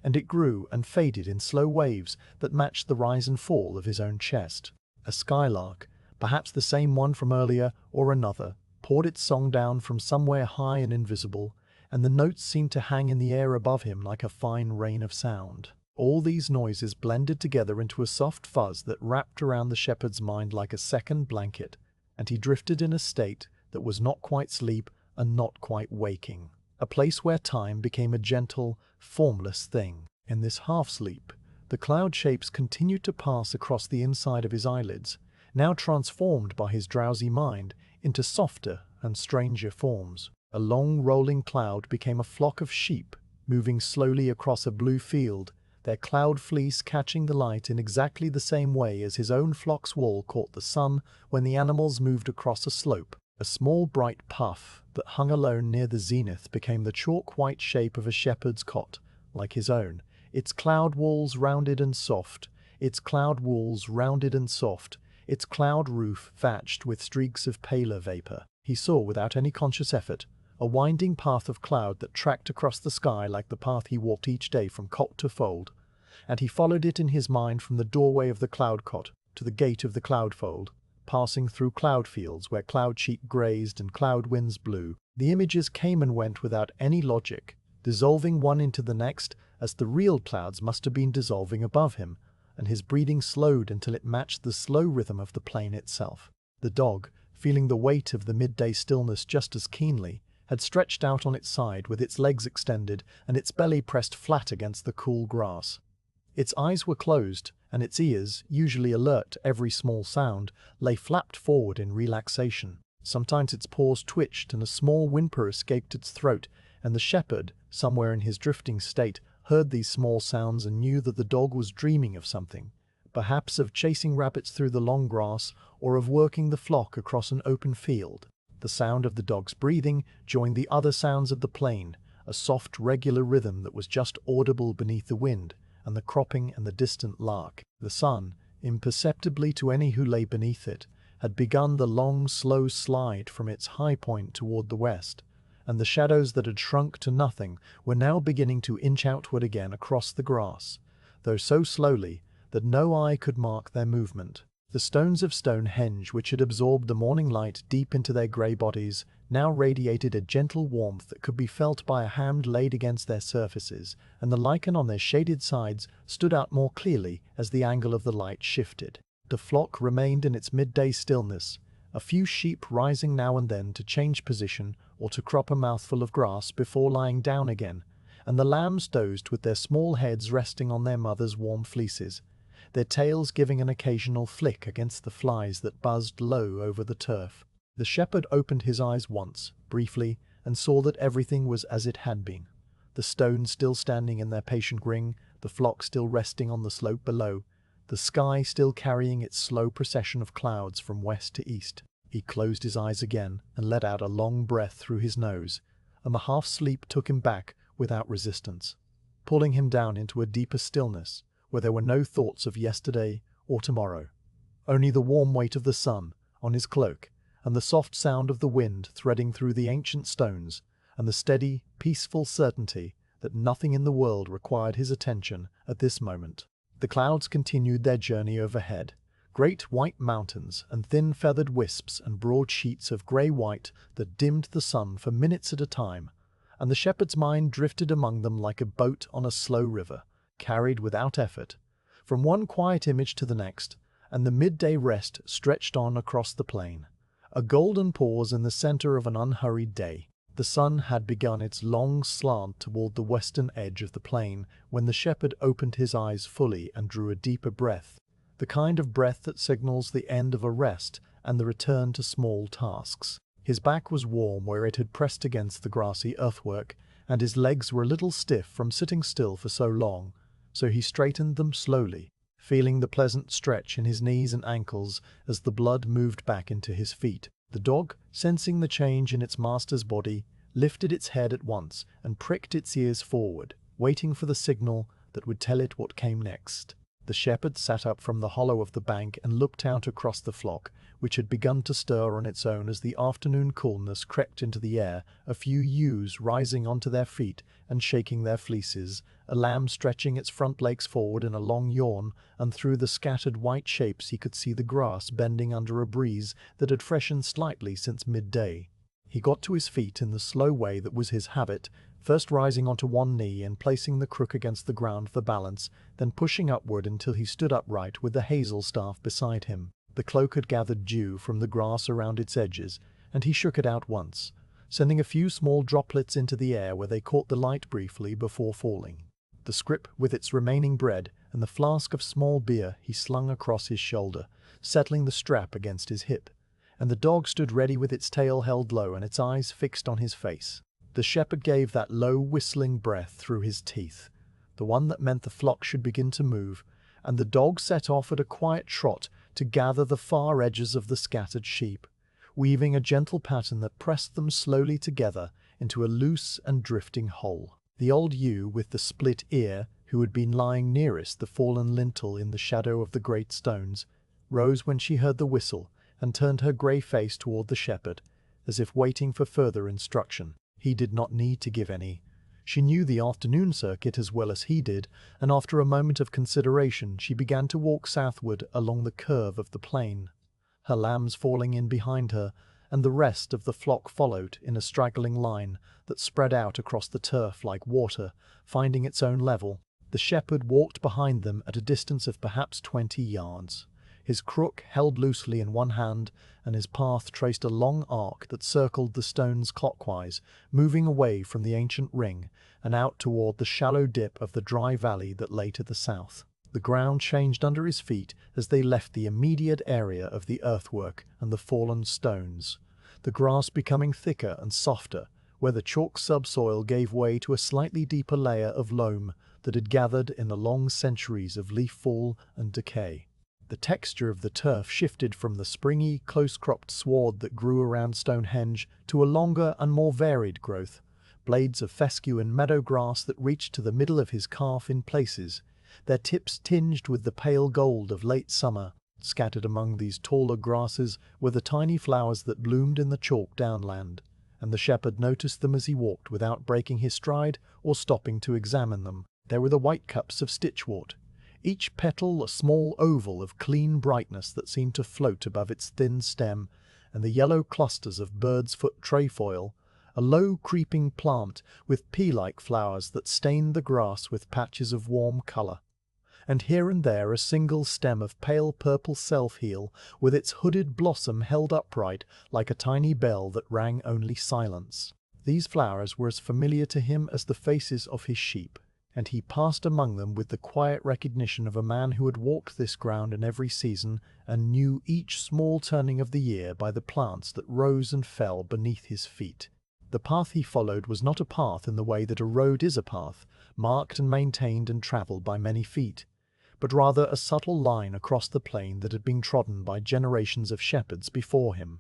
Speaker 1: and it grew and faded in slow waves that matched the rise and fall of his own chest. A skylark, perhaps the same one from earlier or another, poured its song down from somewhere high and invisible, and the notes seemed to hang in the air above him like a fine rain of sound. All these noises blended together into a soft fuzz that wrapped around the shepherd's mind like a second blanket, and he drifted in a state that was not quite sleep and not quite waking, a place where time became a gentle, formless thing. In this half-sleep, the cloud shapes continued to pass across the inside of his eyelids, now transformed by his drowsy mind into softer and stranger forms. A long rolling cloud became a flock of sheep, moving slowly across a blue field, their cloud fleece catching the light in exactly the same way as his own flock's wool caught the sun when the animals moved across a slope. A small bright puff that hung alone near the zenith became the chalk-white shape of a shepherd's cot, like his own, its cloud walls rounded and soft, its cloud roof thatched with streaks of paler vapor. He saw, without any conscious effort, a winding path of cloud that tracked across the sky like the path he walked each day from cot to fold, and he followed it in his mind from the doorway of the cloud cot to the gate of the cloud fold, passing through cloud fields where cloud sheep grazed and cloud winds blew. The images came and went without any logic, dissolving one into the next as the real clouds must have been dissolving above him, and his breathing slowed until it matched the slow rhythm of the plain itself. The dog, feeling the weight of the midday stillness just as keenly, had stretched out on its side with its legs extended and its belly pressed flat against the cool grass. Its eyes were closed, and its ears, usually alert to every small sound, lay flapped forward in relaxation. Sometimes its paws twitched and a small whimper escaped its throat, and the shepherd, somewhere in his drifting state, heard these small sounds and knew that the dog was dreaming of something, perhaps of chasing rabbits through the long grass or of working the flock across an open field. The sound of the dog's breathing joined the other sounds of the plain, a soft, regular rhythm that was just audible beneath the wind and the cropping and the distant lark. The sun, imperceptibly to any who lay beneath it, had begun the long, slow slide from its high point toward the west, and the shadows that had shrunk to nothing were now beginning to inch outward again across the grass, though so slowly that no eye could mark their movement. The stones of Stonehenge, which had absorbed the morning light deep into their grey bodies, now radiated a gentle warmth that could be felt by a hand laid against their surfaces, and the lichen on their shaded sides stood out more clearly as the angle of the light shifted. The flock remained in its midday stillness, a few sheep rising now and then to change position or to crop a mouthful of grass before lying down again, and the lambs dozed with their small heads resting on their mother's warm fleeces, their tails giving an occasional flick against the flies that buzzed low over the turf. The shepherd opened his eyes once, briefly, and saw that everything was as it had been. The stones still standing in their patient ring, the flock still resting on the slope below, the sky still carrying its slow procession of clouds from west to east. He closed his eyes again and let out a long breath through his nose, and the half-sleep took him back without resistance, pulling him down into a deeper stillness, where there were no thoughts of yesterday or tomorrow, only the warm weight of the sun on his cloak, and the soft sound of the wind threading through the ancient stones, and the steady, peaceful certainty that nothing in the world required his attention at this moment. The clouds continued their journey overhead, great white mountains and thin feathered wisps and broad sheets of grey-white that dimmed the sun for minutes at a time, and the shepherd's mind drifted among them like a boat on a slow river, carried without effort, from one quiet image to the next, and the midday rest stretched on across the plain. A golden pause in the center of an unhurried day. The sun had begun its long slant toward the western edge of the plain when the shepherd opened his eyes fully and drew a deeper breath, the kind of breath that signals the end of a rest and the return to small tasks. His back was warm where it had pressed against the grassy earthwork, and his legs were a little stiff from sitting still for so long, so he straightened them slowly, feeling the pleasant stretch in his knees and ankles as the blood moved back into his feet. The dog, sensing the change in its master's body, lifted its head at once and pricked its ears forward, waiting for the signal that would tell it what came next. The shepherd sat up from the hollow of the bank and looked out across the flock, which had begun to stir on its own as the afternoon coolness crept into the air, a few ewes rising onto their feet and shaking their fleeces, a lamb stretching its front legs forward in a long yawn, and through the scattered white shapes he could see the grass bending under a breeze that had freshened slightly since midday. He got to his feet in the slow way that was his habit, first rising onto one knee and placing the crook against the ground for balance, then pushing upward until he stood upright with the hazel staff beside him. The cloak had gathered dew from the grass around its edges, and he shook it out once, sending a few small droplets into the air where they caught the light briefly before falling. The scrip with its remaining bread and the flask of small beer he slung across his shoulder, settling the strap against his hip, and the dog stood ready with its tail held low and its eyes fixed on his face. The shepherd gave that low whistling breath through his teeth, the one that meant the flock should begin to move, and the dog set off at a quiet trot to gather the far edges of the scattered sheep, weaving a gentle pattern that pressed them slowly together into a loose and drifting whole. The old ewe with the split ear, who had been lying nearest the fallen lintel in the shadow of the great stones, rose when she heard the whistle and turned her grey face toward the shepherd, as if waiting for further instruction. He did not need to give any. She knew the afternoon circuit as well as he did, and after a moment of consideration she began to walk southward along the curve of the plain, her lambs falling in behind her, and the rest of the flock followed in a straggling line that spread out across the turf like water, finding its own level. The shepherd walked behind them at a distance of perhaps 20 yards, his crook held loosely in one hand, and his path traced a long arc that circled the stones clockwise, moving away from the ancient ring and out toward the shallow dip of the dry valley that lay to the south. The ground changed under his feet as they left the immediate area of the earthwork and the fallen stones, the grass becoming thicker and softer, where the chalk subsoil gave way to a slightly deeper layer of loam that had gathered in the long centuries of leaf fall and decay. The texture of the turf shifted from the springy, close-cropped sward that grew around Stonehenge to a longer and more varied growth, blades of fescue and meadow grass that reached to the middle of his calf in places, their tips tinged with the pale gold of late summer. Scattered among these taller grasses were the tiny flowers that bloomed in the chalk downland, and the shepherd noticed them as he walked without breaking his stride or stopping to examine them. There were the white cups of stitchwort, each petal a small oval of clean brightness that seemed to float above its thin stem, and the yellow clusters of bird's foot trefoil, a low creeping plant with pea-like flowers that stained the grass with patches of warm colour, and here and there a single stem of pale purple self-heal with its hooded blossom held upright like a tiny bell that rang only silence. These flowers were as familiar to him as the faces of his sheep, and he passed among them with the quiet recognition of a man who had walked this ground in every season and knew each small turning of the year by the plants that rose and fell beneath his feet. The path he followed was not a path in the way that a road is a path, marked and maintained and travelled by many feet, but rather a subtle line across the plain that had been trodden by generations of shepherds before him.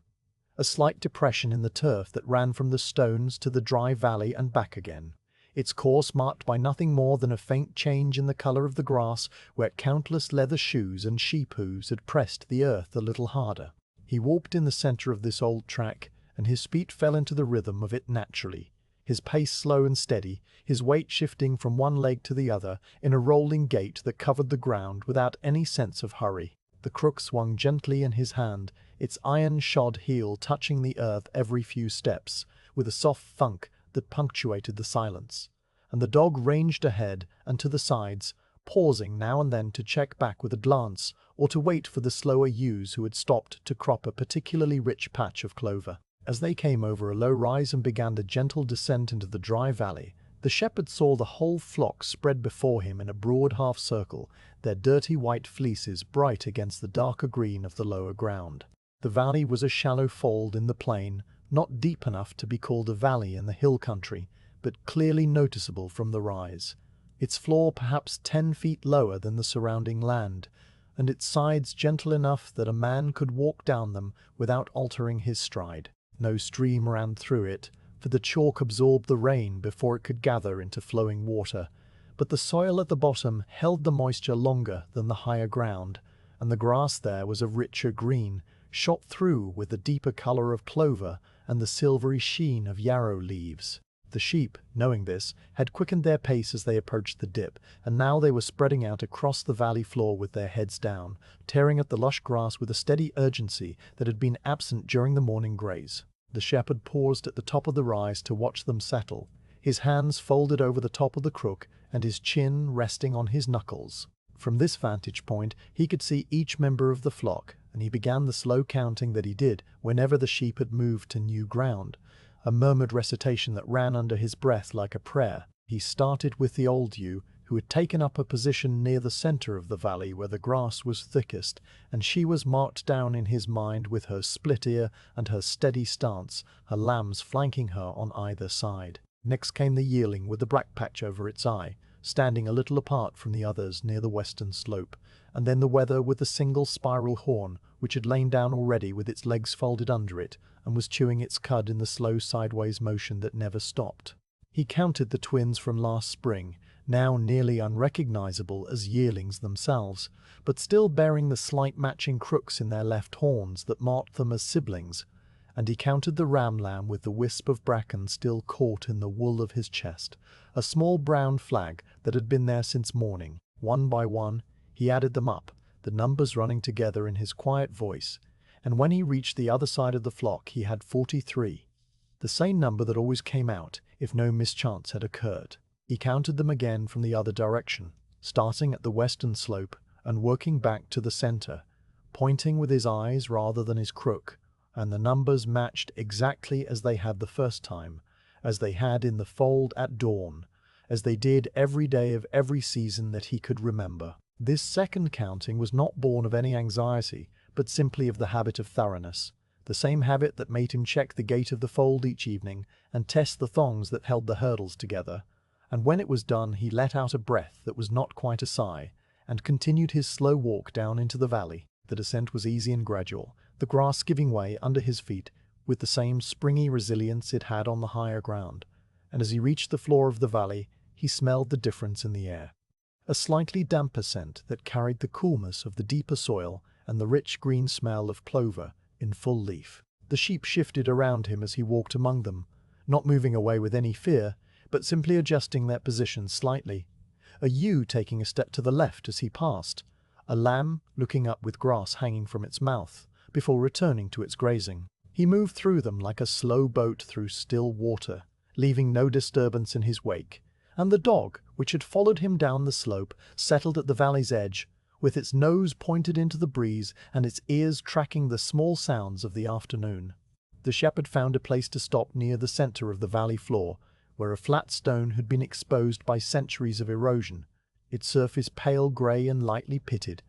Speaker 1: A slight depression in the turf that ran from the stones to the dry valley and back again, its course marked by nothing more than a faint change in the colour of the grass where countless leather shoes and sheep hooves had pressed the earth a little harder. He walked in the centre of this old track, and his feet fell into the rhythm of it naturally, his pace slow and steady, his weight shifting from one leg to the other in a rolling gait that covered the ground without any sense of hurry. The crook swung gently in his hand, its iron-shod heel touching the earth every few steps, with a soft thunk that punctuated the silence, and the dog ranged ahead and to the sides, pausing now and then to check back with a glance or to wait for the slower ewes who had stopped to crop a particularly rich patch of clover. As they came over a low rise and began the gentle descent into the dry valley, the shepherd saw the whole flock spread before him in a broad half-circle, their dirty white fleeces bright against the darker green of the lower ground. The valley was a shallow fold in the plain, not deep enough to be called a valley in the hill country, but clearly noticeable from the rise, its floor perhaps 10 feet lower than the surrounding land, and its sides gentle enough that a man could walk down them without altering his stride. No stream ran through it, for the chalk absorbed the rain before it could gather into flowing water, but the soil at the bottom held the moisture longer than the higher ground, and the grass there was a richer green, shot through with the deeper color of clover and the silvery sheen of yarrow leaves. The sheep, knowing this, had quickened their pace as they approached the dip, and now they were spreading out across the valley floor with their heads down, tearing at the lush grass with a steady urgency that had been absent during the morning graze. The shepherd paused at the top of the rise to watch them settle, his hands folded over the top of the crook and his chin resting on his knuckles. From this vantage point he could see each member of the flock, and he began the slow counting that he did whenever the sheep had moved to new ground, a murmured recitation that ran under his breath like a prayer. He started with the old ewe, who had taken up a position near the center of the valley where the grass was thickest, and she was marked down in his mind with her split ear and her steady stance, her lambs flanking her on either side. Next came the yearling with the black patch over its eye, standing a little apart from the others near the western slope, and then the wether with the single spiral horn, which had lain down already with its legs folded under it, and was chewing its cud in the slow sideways motion that never stopped. He counted the twins from last spring, now nearly unrecognizable as yearlings themselves, but still bearing the slight matching crooks in their left horns that marked them as siblings, and he counted the ram lamb with the wisp of bracken still caught in the wool of his chest, a small brown flag that had been there since morning. One by one, he added them up, the numbers running together in his quiet voice, and when he reached the other side of the flock he had 43, the same number that always came out if no mischance had occurred. He counted them again from the other direction, starting at the western slope and working back to the center, pointing with his eyes rather than his crook, and the numbers matched exactly as they had the first time, as they had in the fold at dawn, as they did every day of every season that he could remember. This second counting was not born of any anxiety, but simply of the habit of thoroughness, the same habit that made him check the gate of the fold each evening and test the thongs that held the hurdles together, and when it was done he let out a breath that was not quite a sigh, and continued his slow walk down into the valley. The descent was easy and gradual, the grass giving way under his feet with the same springy resilience it had on the higher ground, and as he reached the floor of the valley he smelled the difference in the air. A slightly damper scent that carried the coolness of the deeper soil and the rich green smell of clover in full leaf. The sheep shifted around him as he walked among them, not moving away with any fear, but simply adjusting their positions slightly, a ewe taking a step to the left as he passed, a lamb looking up with grass hanging from its mouth, before returning to its grazing. He moved through them like a slow boat through still water, leaving no disturbance in his wake, and the dog, which had followed him down the slope, settled at the valley's edge, with its nose pointed into the breeze and its ears tracking the small sounds of the afternoon. The shepherd found a place to stop near the center of the valley floor, where a flat stone had been exposed by centuries of erosion, its surface pale grey and lightly pitted,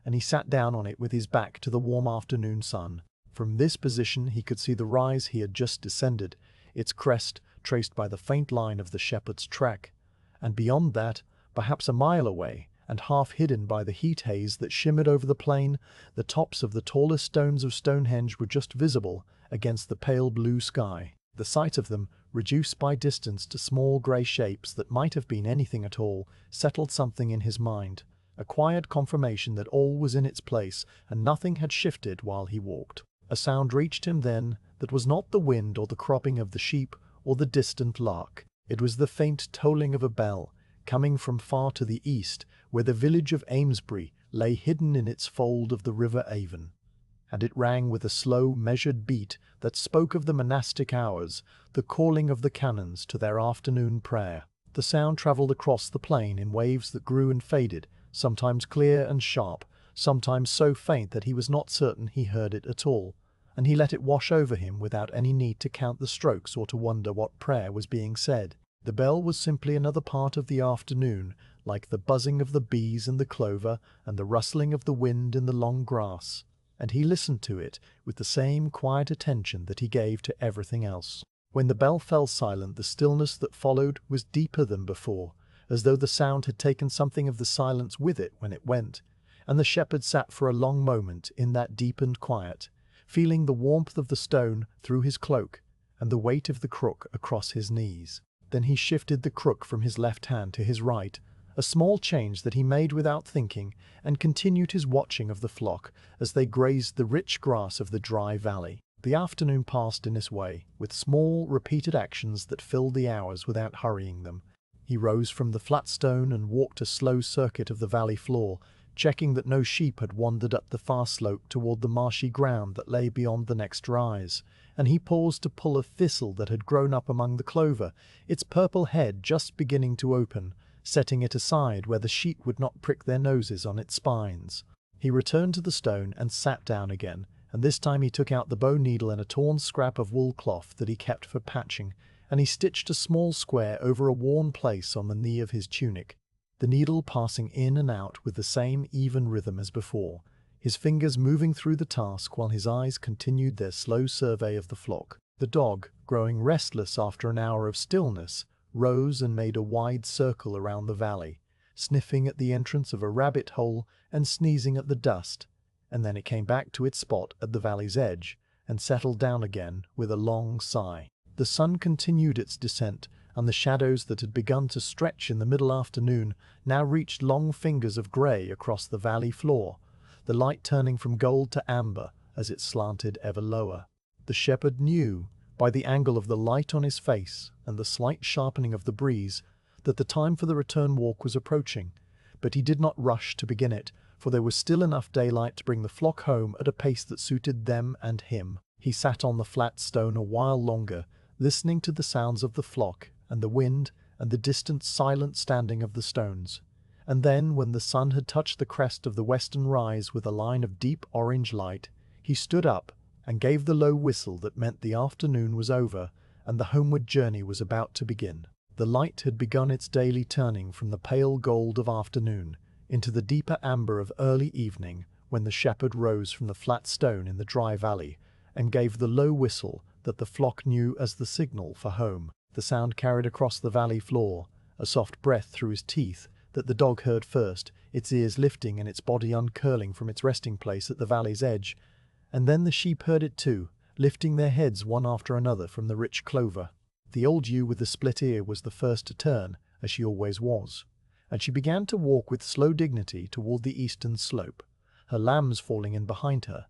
Speaker 1: and he sat down on it with his back to the warm afternoon sun. From this position he could see the rise he had just descended, its crest traced by the faint line of the shepherd's track, and beyond that, perhaps a mile away, and half hidden by the heat haze that shimmered over the plain, the tops of the tallest stones of Stonehenge were just visible against the pale blue sky. The sight of them, reduced by distance to small grey shapes that might have been anything at all, settled something in his mind, a quiet confirmation that all was in its place and nothing had shifted while he walked. A sound reached him then that was not the wind or the cropping of the sheep or the distant lark. It was the faint tolling of a bell, coming from far to the east, where the village of Amesbury lay hidden in its fold of the river Avon. and it rang with a slow, measured beat that spoke of the monastic hours, the calling of the canons to their afternoon prayer. The sound travelled across the plain in waves that grew and faded, sometimes clear and sharp, sometimes so faint that he was not certain he heard it at all, and he let it wash over him without any need to count the strokes or to wonder what prayer was being said. The bell was simply another part of the afternoon, like the buzzing of the bees in the clover and the rustling of the wind in the long grass, and he listened to it with the same quiet attention that he gave to everything else. When the bell fell silent, the stillness that followed was deeper than before, as though the sound had taken something of the silence with it when it went, and the shepherd sat for a long moment in that deepened quiet, feeling the warmth of the stone through his cloak and the weight of the crook across his knees. Then he shifted the crook from his left hand to his right, a small change that he made without thinking, and continued his watching of the flock as they grazed the rich grass of the dry valley. The afternoon passed in this way, with small, repeated actions that filled the hours without hurrying them. He rose from the flat stone and walked a slow circuit of the valley floor, checking that no sheep had wandered up the far slope toward the marshy ground that lay beyond the next rise, and he paused to pull a thistle that had grown up among the clover, its purple head just beginning to open, setting it aside where the sheep would not prick their noses on its spines. He returned to the stone and sat down again, and this time he took out the bow needle and a torn scrap of wool cloth that he kept for patching, and he stitched a small square over a worn place on the knee of his tunic, the needle passing in and out with the same even rhythm as before, his fingers moving through the task while his eyes continued their slow survey of the flock. The dog, growing restless after an hour of stillness, rose and made a wide circle around the valley, sniffing at the entrance of a rabbit hole and sneezing at the dust, and then it came back to its spot at the valley's edge and settled down again with a long sigh. The sun continued its descent, and the shadows that had begun to stretch in the middle afternoon now reached long fingers of grey across the valley floor, the light turning from gold to amber as it slanted ever lower. The shepherd knew, by the angle of the light on his face and the slight sharpening of the breeze, that the time for the return walk was approaching, but he did not rush to begin it, for there was still enough daylight to bring the flock home at a pace that suited them and him. He sat on the flat stone a while longer, listening to the sounds of the flock and the wind and the distant silent standing of the stones. And then, when the sun had touched the crest of the western rise with a line of deep orange light, he stood up and gave the low whistle that meant the afternoon was over and the homeward journey was about to begin. The light had begun its daily turning from the pale gold of afternoon into the deeper amber of early evening when the shepherd rose from the flat stone in the dry valley and gave the low whistle that the flock knew as the signal for home. The sound carried across the valley floor, a soft breath through his teeth that the dog heard first, its ears lifting and its body uncurling from its resting place at the valley's edge, and then the sheep heard it too, lifting their heads one after another from the rich clover. The old ewe with the split ear was the first to turn, as she always was, and she began to walk with slow dignity toward the eastern slope, her lambs falling in behind her,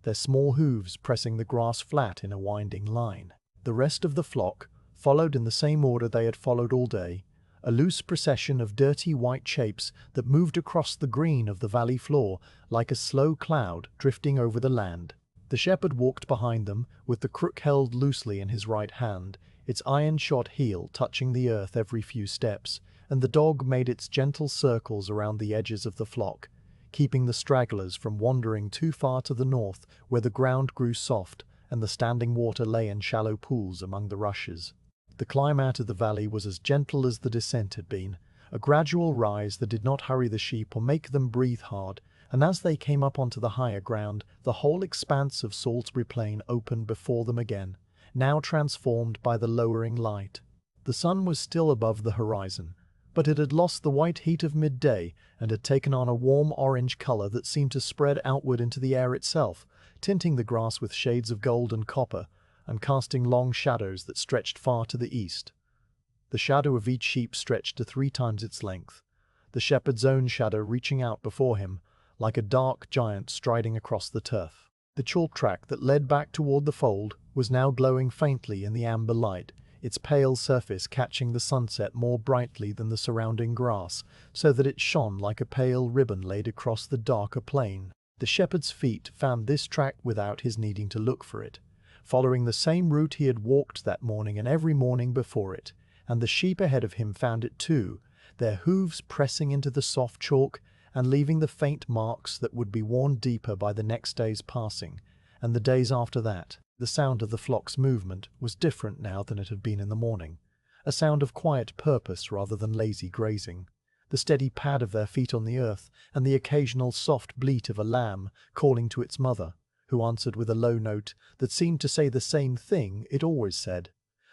Speaker 1: their small hooves pressing the grass flat in a winding line. The rest of the flock followed in the same order they had followed all day, a loose procession of dirty white shapes that moved across the green of the valley floor like a slow cloud drifting over the land. The shepherd walked behind them, with the crook held loosely in his right hand, its iron-shod heel touching the earth every few steps, and the dog made its gentle circles around the edges of the flock, keeping the stragglers from wandering too far to the north where the ground grew soft and the standing water lay in shallow pools among the rushes. The climb out of the valley was as gentle as the descent had been, a gradual rise that did not hurry the sheep or make them breathe hard, and as they came up onto the higher ground, the whole expanse of Salisbury Plain opened before them again, now transformed by the lowering light. The sun was still above the horizon, but it had lost the white heat of midday and had taken on a warm orange color that seemed to spread outward into the air itself, tinting the grass with shades of gold and copper, and casting long shadows that stretched far to the east. The shadow of each sheep stretched to 3 times its length, the shepherd's own shadow reaching out before him, like a dark giant striding across the turf. The chalk track that led back toward the fold was now glowing faintly in the amber light, its pale surface catching the sunset more brightly than the surrounding grass, so that it shone like a pale ribbon laid across the darker plain. The shepherd's feet found this track without his needing to look for it, following the same route he had walked that morning and every morning before it, and the sheep ahead of him found it too, their hooves pressing into the soft chalk and leaving the faint marks that would be worn deeper by the next day's passing, and the days after that. The sound of the flock's movement was different now than it had been in the morning, a sound of quiet purpose rather than lazy grazing. The steady pad of their feet on the earth, and the occasional soft bleat of a lamb calling to its mother, who answered with a low note that seemed to say the same thing it always said,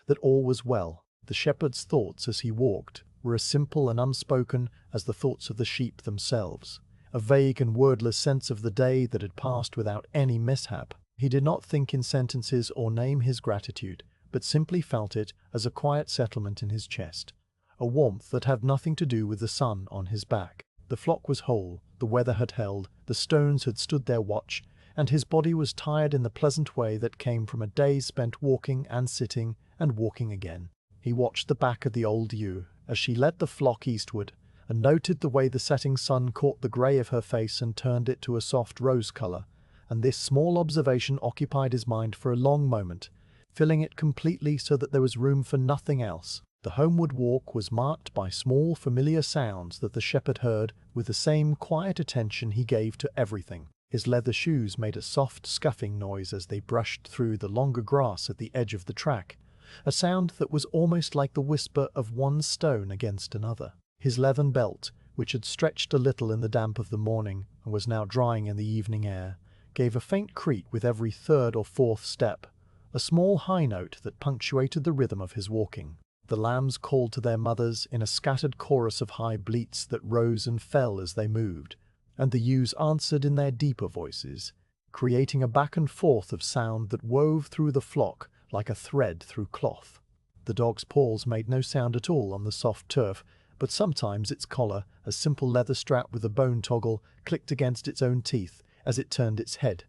Speaker 1: that all was well. The shepherd's thoughts as he walked were as simple and unspoken as the thoughts of the sheep themselves, a vague and wordless sense of the day that had passed without any mishap. He did not think in sentences or name his gratitude, but simply felt it as a quiet settlement in his chest, a warmth that had nothing to do with the sun on his back. The flock was whole, the weather had held, the stones had stood their watch, and his body was tired in the pleasant way that came from a day spent walking and sitting and walking again. He watched the back of the old ewe as she led the flock eastward, and noted the way the setting sun caught the grey of her face and turned it to a soft rose colour, and this small observation occupied his mind for a long moment, filling it completely so that there was room for nothing else. The homeward walk was marked by small familiar sounds that the shepherd heard with the same quiet attention he gave to everything. His leather shoes made a soft scuffing noise as they brushed through the longer grass at the edge of the track, a sound that was almost like the whisper of one stone against another. His leathern belt, which had stretched a little in the damp of the morning and was now drying in the evening air, gave a faint creak with every third or fourth step, a small high note that punctuated the rhythm of his walking. The lambs called to their mothers in a scattered chorus of high bleats that rose and fell as they moved, and the ewes answered in their deeper voices, creating a back and forth of sound that wove through the flock like a thread through cloth. The dog's paws made no sound at all on the soft turf, but sometimes its collar, a simple leather strap with a bone toggle, clicked against its own teeth as it turned its head,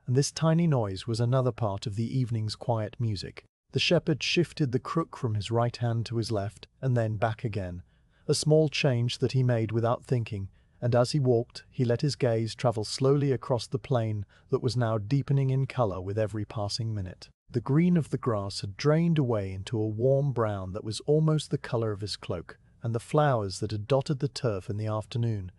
Speaker 1: and this tiny noise was another part of the evening's quiet music. The shepherd shifted the crook from his right hand to his left, and then back again, a small change that he made without thinking, and as he walked, he let his gaze travel slowly across the plain that was now deepening in colour with every passing minute. The green of the grass had drained away into a warm brown that was almost the colour of his cloak, and the flowers that had dotted the turf in the afternoon,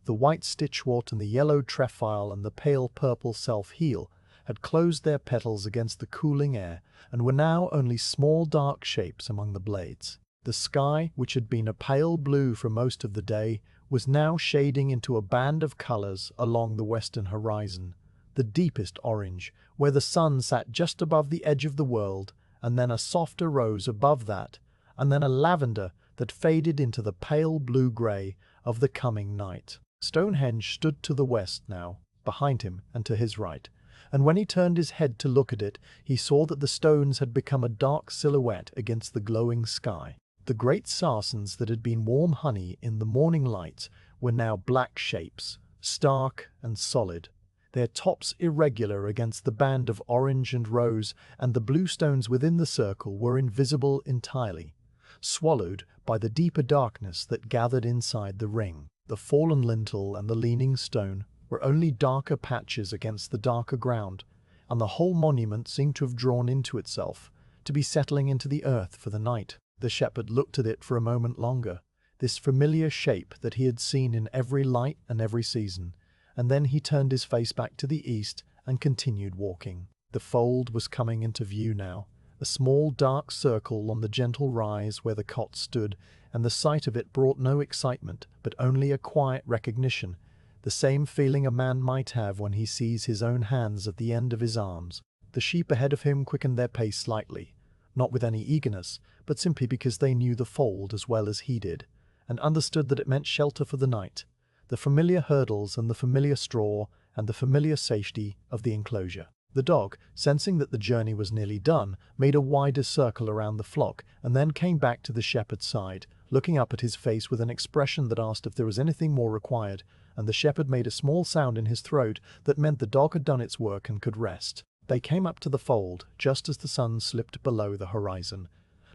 Speaker 1: the white stitchwort and the yellow trefoil and the pale purple self-heal, had closed their petals against the cooling air and were now only small dark shapes among the blades. The sky, which had been a pale blue for most of the day, was now shading into a band of colours along the western horizon, the deepest orange, where the sun sat just above the edge of the world, and then a softer rose above that, and then a lavender that faded into the pale blue-grey of the coming night. Stonehenge stood to the west now, behind him and to his right, and when he turned his head to look at it, he saw that the stones had become a dark silhouette against the glowing sky. The great saracens that had been warm honey in the morning light were now black shapes, stark and solid, their tops irregular against the band of orange and rose, and the blue stones within the circle were invisible entirely, swallowed by the deeper darkness that gathered inside the ring. The fallen lintel and the leaning stone were only darker patches against the darker ground, and the whole monument seemed to have drawn into itself, to be settling into the earth for the night. The shepherd looked at it for a moment longer, this familiar shape that he had seen in every light and every season, and then he turned his face back to the east and continued walking. The fold was coming into view now, a small dark circle on the gentle rise where the cot stood, and the sight of it brought no excitement, but only a quiet recognition, the same feeling a man might have when he sees his own hands at the end of his arms. The sheep ahead of him quickened their pace slightly, not with any eagerness, but simply because they knew the fold as well as he did, and understood that it meant shelter for the night, the familiar hurdles and the familiar straw and the familiar safety of the enclosure. The dog, sensing that the journey was nearly done, made a wider circle around the flock and then came back to the shepherd's side, looking up at his face with an expression that asked if there was anything more required, and the shepherd made a small sound in his throat that meant the dog had done its work and could rest. They came up to the fold just as the sun slipped below the horizon,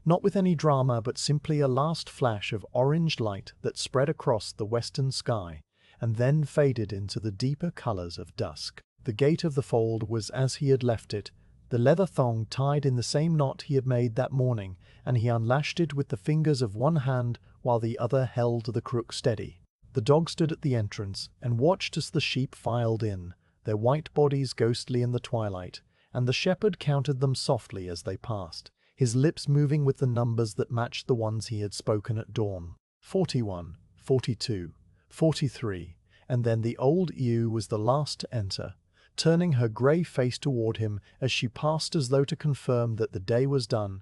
Speaker 1: not with any drama but simply a last flash of orange light that spread across the western sky, and then faded into the deeper colors of dusk. The gate of the fold was as he had left it, the leather thong tied in the same knot he had made that morning, and he unlashed it with the fingers of one hand while the other held the crook steady. The dog stood at the entrance and watched as the sheep filed in, their white bodies ghostly in the twilight, and the shepherd counted them softly as they passed, his lips moving with the numbers that matched the ones he had spoken at dawn. 41, 42, 43, and then the old ewe was the last to enter, turning her grey face toward him as she passed as though to confirm that the day was done,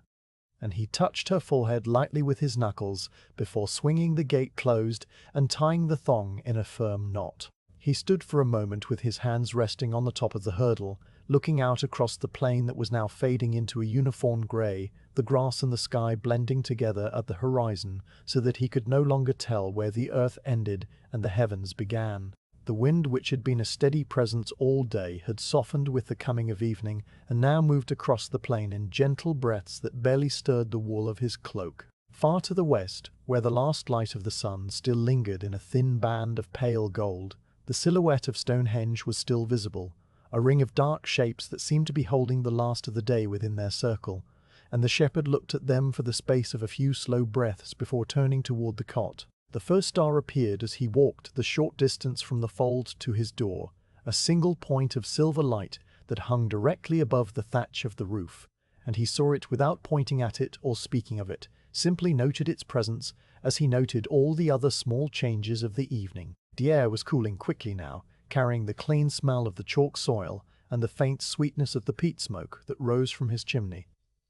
Speaker 1: and he touched her forehead lightly with his knuckles before swinging the gate closed and tying the thong in a firm knot. He stood for a moment with his hands resting on the top of the hurdle, looking out across the plain that was now fading into a uniform grey, the grass and the sky blending together at the horizon so that he could no longer tell where the earth ended and the heavens began. The wind, which had been a steady presence all day, had softened with the coming of evening and now moved across the plain in gentle breaths that barely stirred the wool of his cloak. Far to the west, where the last light of the sun still lingered in a thin band of pale gold, the silhouette of Stonehenge was still visible, a ring of dark shapes that seemed to be holding the last of the day within their circle, and the shepherd looked at them for the space of a few slow breaths before turning toward the cot. The first star appeared as he walked the short distance from the fold to his door, a single point of silver light that hung directly above the thatch of the roof, and he saw it without pointing at it or speaking of it, simply noted its presence as he noted all the other small changes of the evening. The air was cooling quickly now, carrying the clean smell of the chalk soil and the faint sweetness of the peat smoke that rose from his chimney,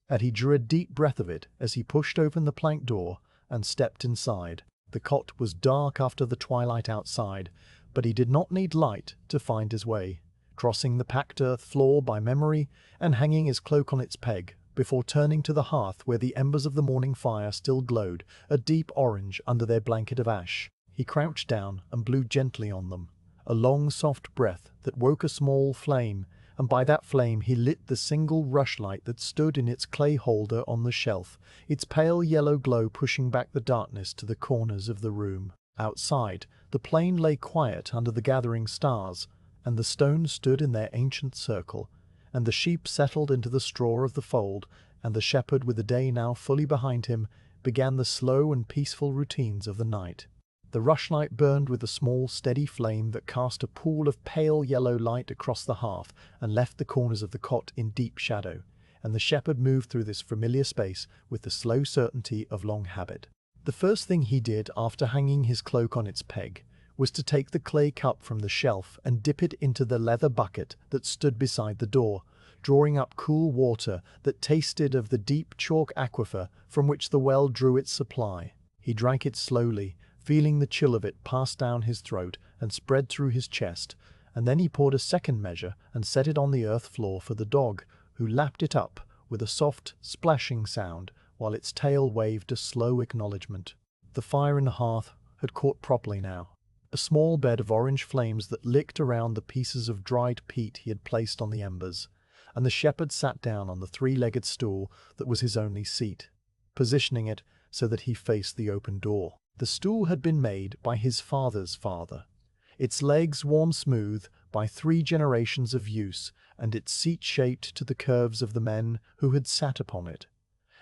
Speaker 1: and he drew a deep breath of it as he pushed open the plank door and stepped inside. The cot was dark after the twilight outside, but he did not need light to find his way, crossing the packed earth floor by memory and hanging his cloak on its peg, before turning to the hearth where the embers of the morning fire still glowed, a deep orange under their blanket of ash. He crouched down and blew gently on them, a long soft breath that woke a small flame, and by that flame he lit the single rushlight that stood in its clay holder on the shelf, its pale yellow glow pushing back the darkness to the corners of the room. Outside, the plain lay quiet under the gathering stars, and the stones stood in their ancient circle, and the sheep settled into the straw of the fold, and the shepherd, with the day now fully behind him, began the slow and peaceful routines of the night. The rushlight burned with a small, steady flame that cast a pool of pale yellow light across the hearth and left the corners of the cot in deep shadow, and the shepherd moved through this familiar space with the slow certainty of long habit. The first thing he did after hanging his cloak on its peg was to take the clay cup from the shelf and dip it into the leather bucket that stood beside the door, drawing up cool water that tasted of the deep chalk aquifer from which the well drew its supply. He drank it slowly, feeling the chill of it pass down his throat and spread through his chest, and then he poured a second measure and set it on the earth floor for the dog, who lapped it up with a soft, splashing sound while its tail waved a slow acknowledgement. The fire in the hearth had caught properly now, a small bed of orange flames that licked around the pieces of dried peat he had placed on the embers, and the shepherd sat down on the three-legged stool that was his only seat, positioning it so that he faced the open door. The stool had been made by his father's father, its legs worn smooth by 3 generations of use, and its seat shaped to the curves of the men who had sat upon it.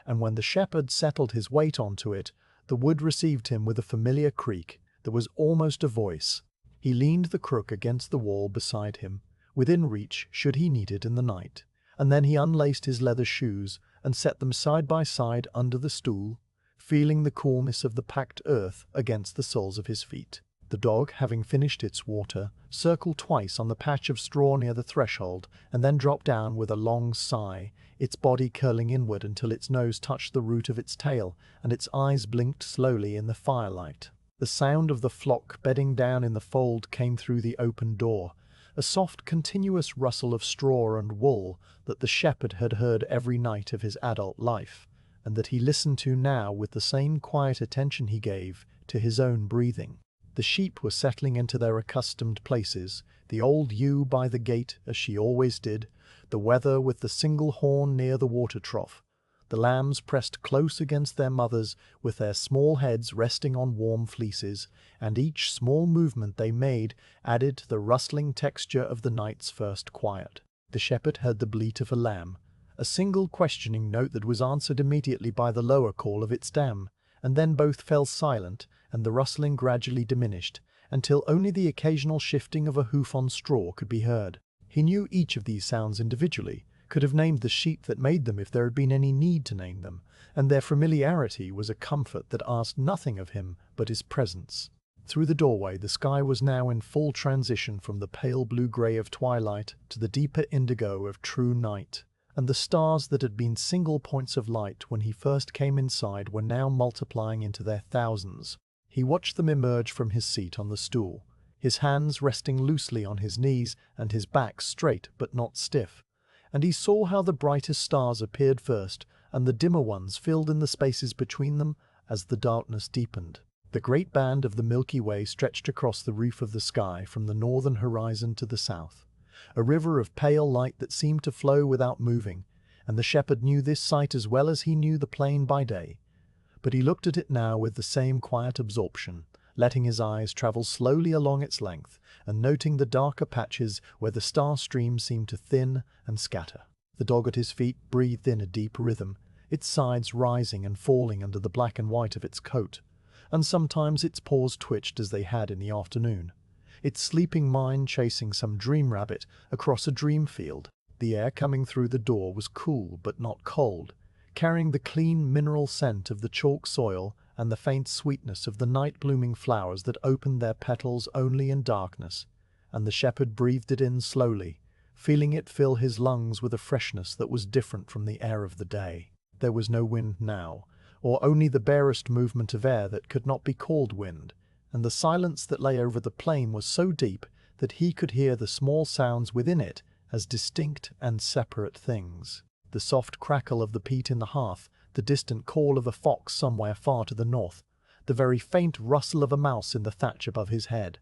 Speaker 1: And when the shepherd settled his weight onto it, the wood received him with a familiar creak that was almost a voice. He leaned the crook against the wall beside him, within reach should he need it in the night, and then he unlaced his leather shoes and set them side by side under the stool, feeling the coolness of the packed earth against the soles of his feet. The dog, having finished its water, circled twice on the patch of straw near the threshold, and then dropped down with a long sigh, its body curling inward until its nose touched the root of its tail, and its eyes blinked slowly in the firelight. The sound of the flock bedding down in the fold came through the open door, a soft, continuous rustle of straw and wool that the shepherd had heard every night of his adult life, and that he listened to now with the same quiet attention he gave to his own breathing. The sheep were settling into their accustomed places, the old ewe by the gate as she always did, the wether with the single horn near the water trough, The lambs pressed close against their mothers with their small heads resting on warm fleeces, and each small movement they made added to the rustling texture of the night's first quiet. The shepherd heard the bleat of a lamb, a single questioning note that was answered immediately by the lower call of its dam, and then both fell silent, and the rustling gradually diminished, until only the occasional shifting of a hoof on straw could be heard. He knew each of these sounds individually, could have named the sheep that made them if there had been any need to name them, and their familiarity was a comfort that asked nothing of him but his presence. Through the doorway the sky was now in full transition from the pale blue-grey of twilight to the deeper indigo of true night, and the stars that had been single points of light when he first came inside were now multiplying into their thousands. He watched them emerge from his seat on the stool, his hands resting loosely on his knees and his back straight but not stiff, and he saw how the brightest stars appeared first, and the dimmer ones filled in the spaces between them as the darkness deepened. The great band of the Milky Way stretched across the roof of the sky from the northern horizon to the south, a river of pale light that seemed to flow without moving, and the shepherd knew this sight as well as he knew the plain by day. But he looked at it now with the same quiet absorption, letting his eyes travel slowly along its length, and noting the darker patches where the star streams seemed to thin and scatter. The dog at his feet breathed in a deep rhythm, its sides rising and falling under the black and white of its coat, and sometimes its paws twitched as they had in the afternoon, its sleeping mind chasing some dream rabbit across a dream field. The air coming through the door was cool but not cold, carrying the clean mineral scent of the chalk soil and the faint sweetness of the night-blooming flowers that opened their petals only in darkness, and the shepherd breathed it in slowly, feeling it fill his lungs with a freshness that was different from the air of the day. There was no wind now, or only the barest movement of air that could not be called wind, and the silence that lay over the plain was so deep that he could hear the small sounds within it as distinct and separate things. The soft crackle of the peat in the hearth, the distant call of a fox somewhere far to the north, the very faint rustle of a mouse in the thatch above his head,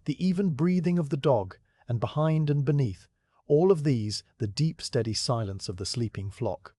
Speaker 1: the even breathing of the dog, and behind and beneath, all of these the deep steady silence of the sleeping flock.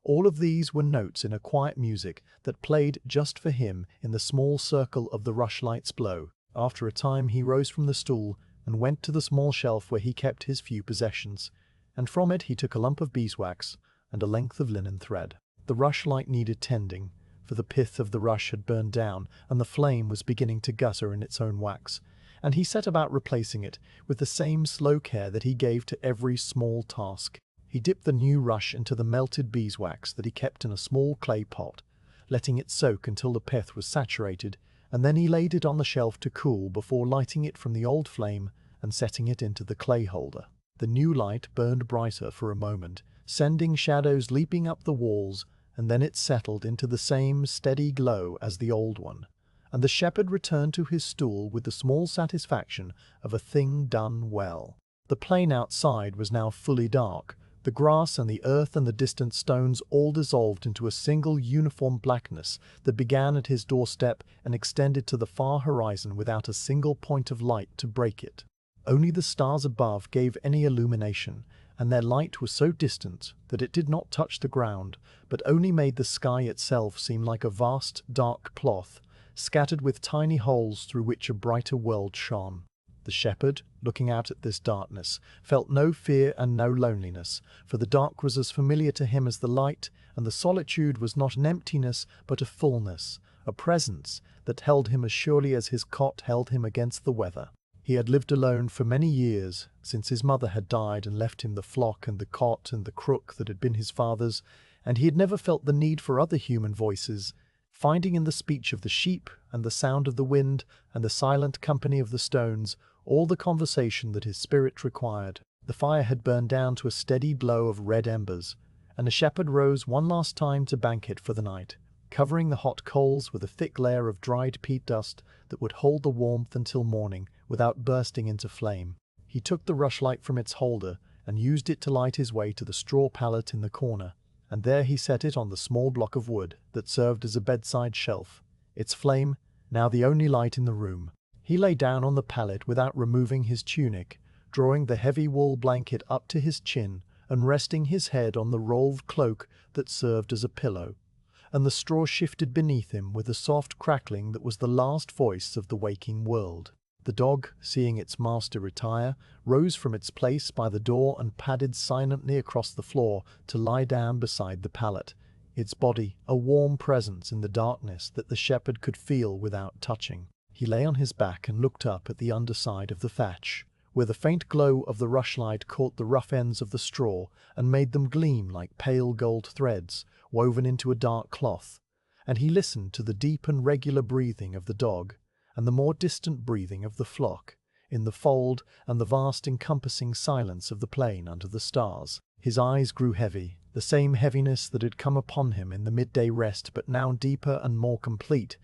Speaker 1: All of these were notes in a quiet music that played just for him in the small circle of the rushlight's glow. After a time he rose from the stool and went to the small shelf where he kept his few possessions, and from it he took a lump of beeswax and a length of linen thread. The rushlight needed tending, for the pith of the rush had burned down and the flame was beginning to gutter in its own wax, and he set about replacing it with the same slow care that he gave to every small task. He dipped the new rush into the melted beeswax that he kept in a small clay pot, letting it soak until the pith was saturated, and then he laid it on the shelf to cool before lighting it from the old flame and setting it into the clay holder. The new light burned brighter for a moment, sending shadows leaping up the walls, and then it settled into the same steady glow as the old one, and the shepherd returned to his stool with the small satisfaction of a thing done well. The plain outside was now fully dark. The grass and the earth and the distant stones all dissolved into a single uniform blackness that began at his doorstep and extended to the far horizon without a single point of light to break it. Only the stars above gave any illumination, and their light was so distant that it did not touch the ground, but only made the sky itself seem like a vast dark cloth, scattered with tiny holes through which a brighter world shone. The shepherd, looking out at this darkness, felt no fear and no loneliness, for the dark was as familiar to him as the light, and the solitude was not an emptiness but a fullness, a presence that held him as surely as his cot held him against the weather. He had lived alone for many years, since his mother had died and left him the flock and the cot and the crook that had been his father's, and he had never felt the need for other human voices, finding in the speech of the sheep and the sound of the wind and the silent company of the stones all the conversation that his spirit required. The fire had burned down to a steady glow of red embers, and the shepherd rose one last time to bank it for the night, covering the hot coals with a thick layer of dried peat dust that would hold the warmth until morning without bursting into flame. He took the rushlight from its holder and used it to light his way to the straw pallet in the corner, and there he set it on the small block of wood that served as a bedside shelf, its flame now the only light in the room. He lay down on the pallet without removing his tunic, drawing the heavy wool blanket up to his chin and resting his head on the rolled cloak that served as a pillow, and the straw shifted beneath him with a soft crackling that was the last voice of the waking world. The dog, seeing its master retire, rose from its place by the door and padded silently across the floor to lie down beside the pallet, its body a warm presence in the darkness that the shepherd could feel without touching. He lay on his back and looked up at the underside of the thatch, where the faint glow of the rushlight caught the rough ends of the straw and made them gleam like pale gold threads woven into a dark cloth, and he listened to the deep and regular breathing of the dog, and the more distant breathing of the flock, in the fold and the vast encompassing silence of the plain under the stars. His eyes grew heavy, the same heaviness that had come upon him in the midday rest, but now deeper and more complete,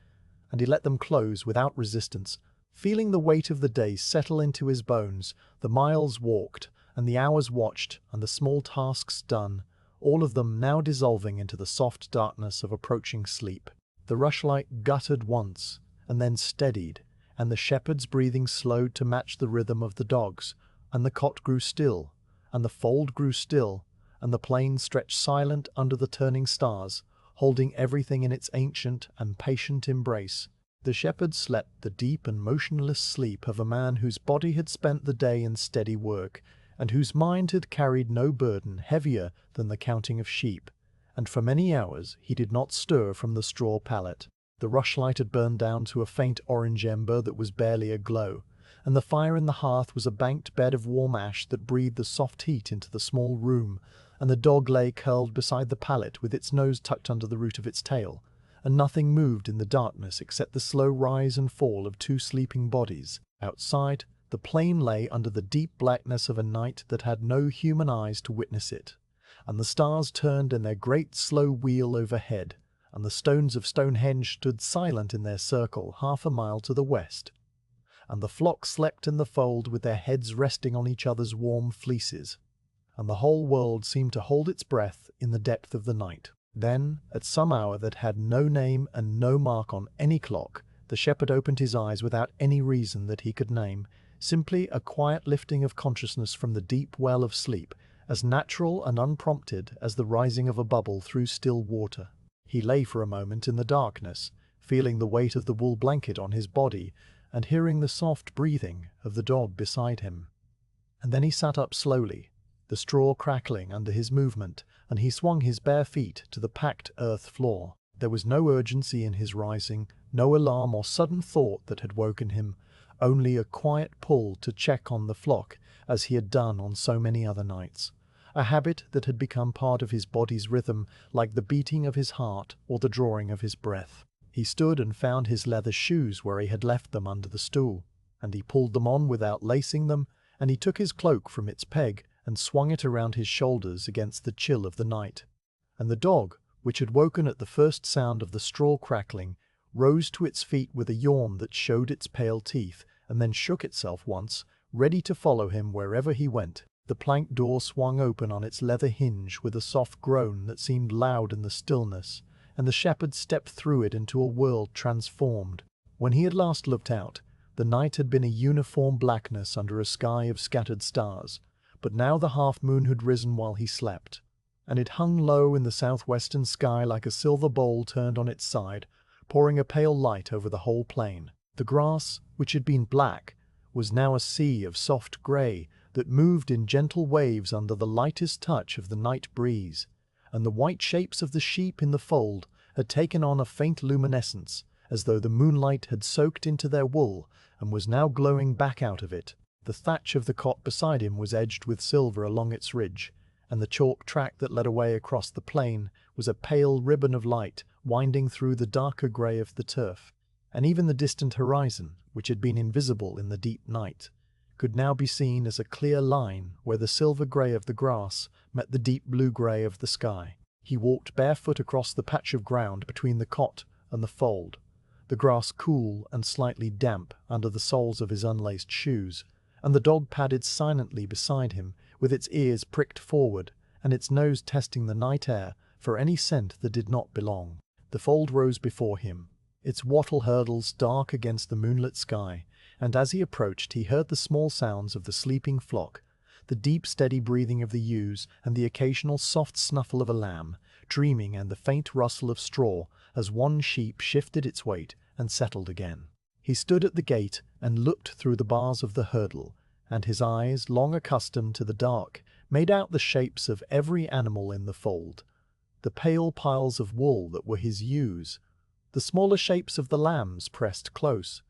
Speaker 1: and he let them close without resistance, feeling the weight of the day settle into his bones, the miles walked, and the hours watched, and the small tasks done, all of them now dissolving into the soft darkness of approaching sleep. The rushlight guttered once, and then steadied, and the shepherd's breathing slowed to match the rhythm of the dog's, and the cot grew still, and the fold grew still, and the plain stretched silent under the turning stars, holding everything in its ancient and patient embrace. The shepherd slept the deep and motionless sleep of a man whose body had spent the day in steady work, and whose mind had carried no burden heavier than the counting of sheep, and for many hours he did not stir from the straw pallet. The rushlight had burned down to a faint orange ember that was barely aglow, and the fire in the hearth was a banked bed of warm ash that breathed the soft heat into the small room, and the dog lay curled beside the pallet with its nose tucked under the root of its tail, and nothing moved in the darkness except the slow rise and fall of two sleeping bodies. Outside, the plain lay under the deep blackness of a night that had no human eyes to witness it, and the stars turned in their great slow wheel overhead, and the stones of Stonehenge stood silent in their circle half a mile to the west, and the flock slept in the fold with their heads resting on each other's warm fleeces, and the whole world seemed to hold its breath in the depth of the night. Then, at some hour that had no name and no mark on any clock, the shepherd opened his eyes without any reason that he could name, simply a quiet lifting of consciousness from the deep well of sleep, as natural and unprompted as the rising of a bubble through still water. He lay for a moment in the darkness, feeling the weight of the wool blanket on his body and hearing the soft breathing of the dog beside him. And then he sat up slowly, the straw crackling under his movement, and he swung his bare feet to the packed earth floor. There was no urgency in his rising, no alarm or sudden thought that had woken him, only a quiet pull to check on the flock, as he had done on so many other nights, a habit that had become part of his body's rhythm, like the beating of his heart or the drawing of his breath. He stood and found his leather shoes where he had left them under the stool, and he pulled them on without lacing them, and he took his cloak from its peg and swung it around his shoulders against the chill of the night. And the dog, which had woken at the first sound of the straw crackling, rose to its feet with a yawn that showed its pale teeth, and then shook itself once, ready to follow him wherever he went. The plank door swung open on its leather hinge with a soft groan that seemed loud in the stillness, and the shepherd stepped through it into a world transformed. When he had last looked out, the night had been a uniform blackness under a sky of scattered stars, but now the half-moon had risen while he slept, and it hung low in the southwestern sky like a silver bowl turned on its side, pouring a pale light over the whole plain. The grass, which had been black, was now a sea of soft grey that moved in gentle waves under the lightest touch of the night breeze, and the white shapes of the sheep in the fold had taken on a faint luminescence, as though the moonlight had soaked into their wool and was now glowing back out of it. The thatch of the cot beside him was edged with silver along its ridge, and the chalk track that led away across the plain was a pale ribbon of light winding through the darker grey of the turf, and even the distant horizon, which had been invisible in the deep night, could now be seen as a clear line where the silver grey of the grass met the deep blue grey of the sky. He walked barefoot across the patch of ground between the cot and the fold, the grass cool and slightly damp under the soles of his unlaced shoes, and the dog padded silently beside him with its ears pricked forward and its nose testing the night air for any scent that did not belong. The fold rose before him, its wattle hurdles dark against the moonlit sky, and as he approached he heard the small sounds of the sleeping flock, the deep steady breathing of the ewes and the occasional soft snuffle of a lamb, dreaming, and the faint rustle of straw as one sheep shifted its weight and settled again. He stood at the gate and looked through the bars of the hurdle, and his eyes, long accustomed to the dark, made out the shapes of every animal in the fold. The pale piles of wool that were his ewes, the smaller shapes of the lambs pressed close,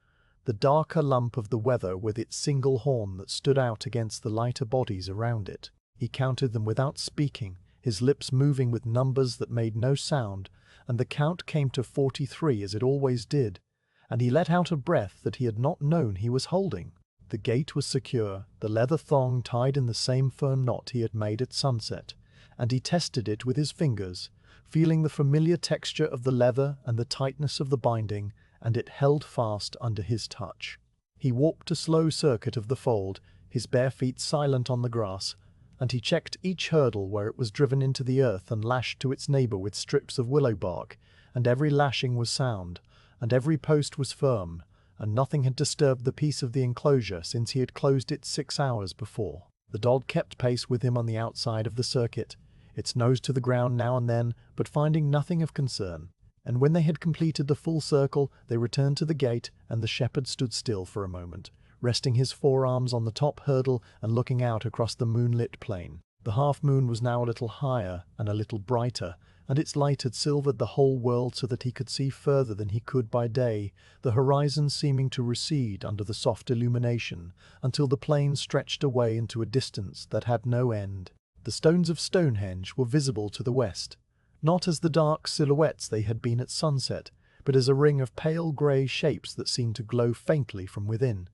Speaker 1: the darker lump of the wether with its single horn that stood out against the lighter bodies around it. He counted them without speaking, his lips moving with numbers that made no sound, and the count came to 43 as it always did, and he let out a breath that he had not known he was holding. The gate was secure, the leather thong tied in the same firm knot he had made at sunset, and he tested it with his fingers, feeling the familiar texture of the leather and the tightness of the binding, and it held fast under his touch. He walked a slow circuit of the fold, his bare feet silent on the grass, and he checked each hurdle where it was driven into the earth and lashed to its neighbour with strips of willow bark, and every lashing was sound, and every post was firm, and nothing had disturbed the peace of the enclosure since he had closed it 6 hours before. The dog kept pace with him on the outside of the circuit, its nose to the ground now and then, but finding nothing of concern. And when they had completed the full circle, they returned to the gate, and the shepherd stood still for a moment, resting his forearms on the top hurdle and looking out across the moonlit plain. The half-moon was now a little higher and a little brighter, and its light had silvered the whole world so that he could see further than he could by day, the horizon seeming to recede under the soft illumination, until the plain stretched away into a distance that had no end. The stones of Stonehenge were visible to the west, not as the dark silhouettes they had been at sunset, but as a ring of pale grey shapes that seemed to glow faintly from within,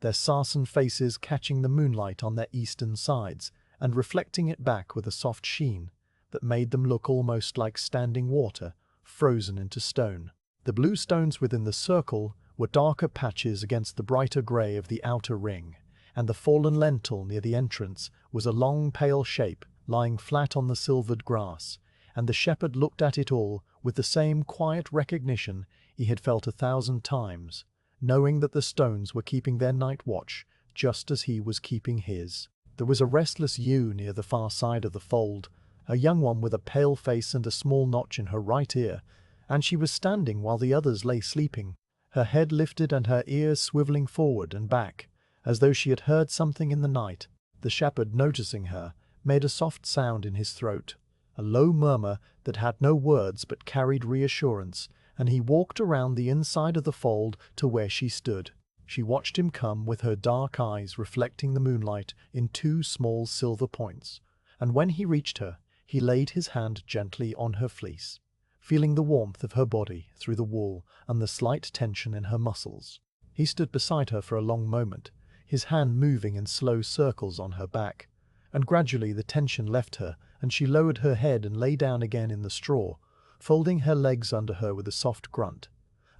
Speaker 1: their sarsen faces catching the moonlight on their eastern sides, and reflecting it back with a soft sheen that made them look almost like standing water, frozen into stone. The blue stones within the circle were darker patches against the brighter grey of the outer ring, and the fallen lentil near the entrance was a long pale shape lying flat on the silvered grass, and the shepherd looked at it all with the same quiet recognition he had felt 1,000 times, knowing that the stones were keeping their night watch just as he was keeping his. There was a restless ewe near the far side of the fold, a young one with a pale face and a small notch in her right ear, and she was standing while the others lay sleeping, her head lifted and her ears swivelling forward and back, as though she had heard something in the night. The shepherd, noticing her, made a soft sound in his throat, a low murmur that had no words but carried reassurance, and he walked around the inside of the fold to where she stood. She watched him come with her dark eyes reflecting the moonlight in 2 small silver points, and when he reached her, he laid his hand gently on her fleece, feeling the warmth of her body through the wool and the slight tension in her muscles. He stood beside her for a long moment, his hand moving in slow circles on her back, and gradually the tension left her, and she lowered her head and lay down again in the straw, folding her legs under her with a soft grunt,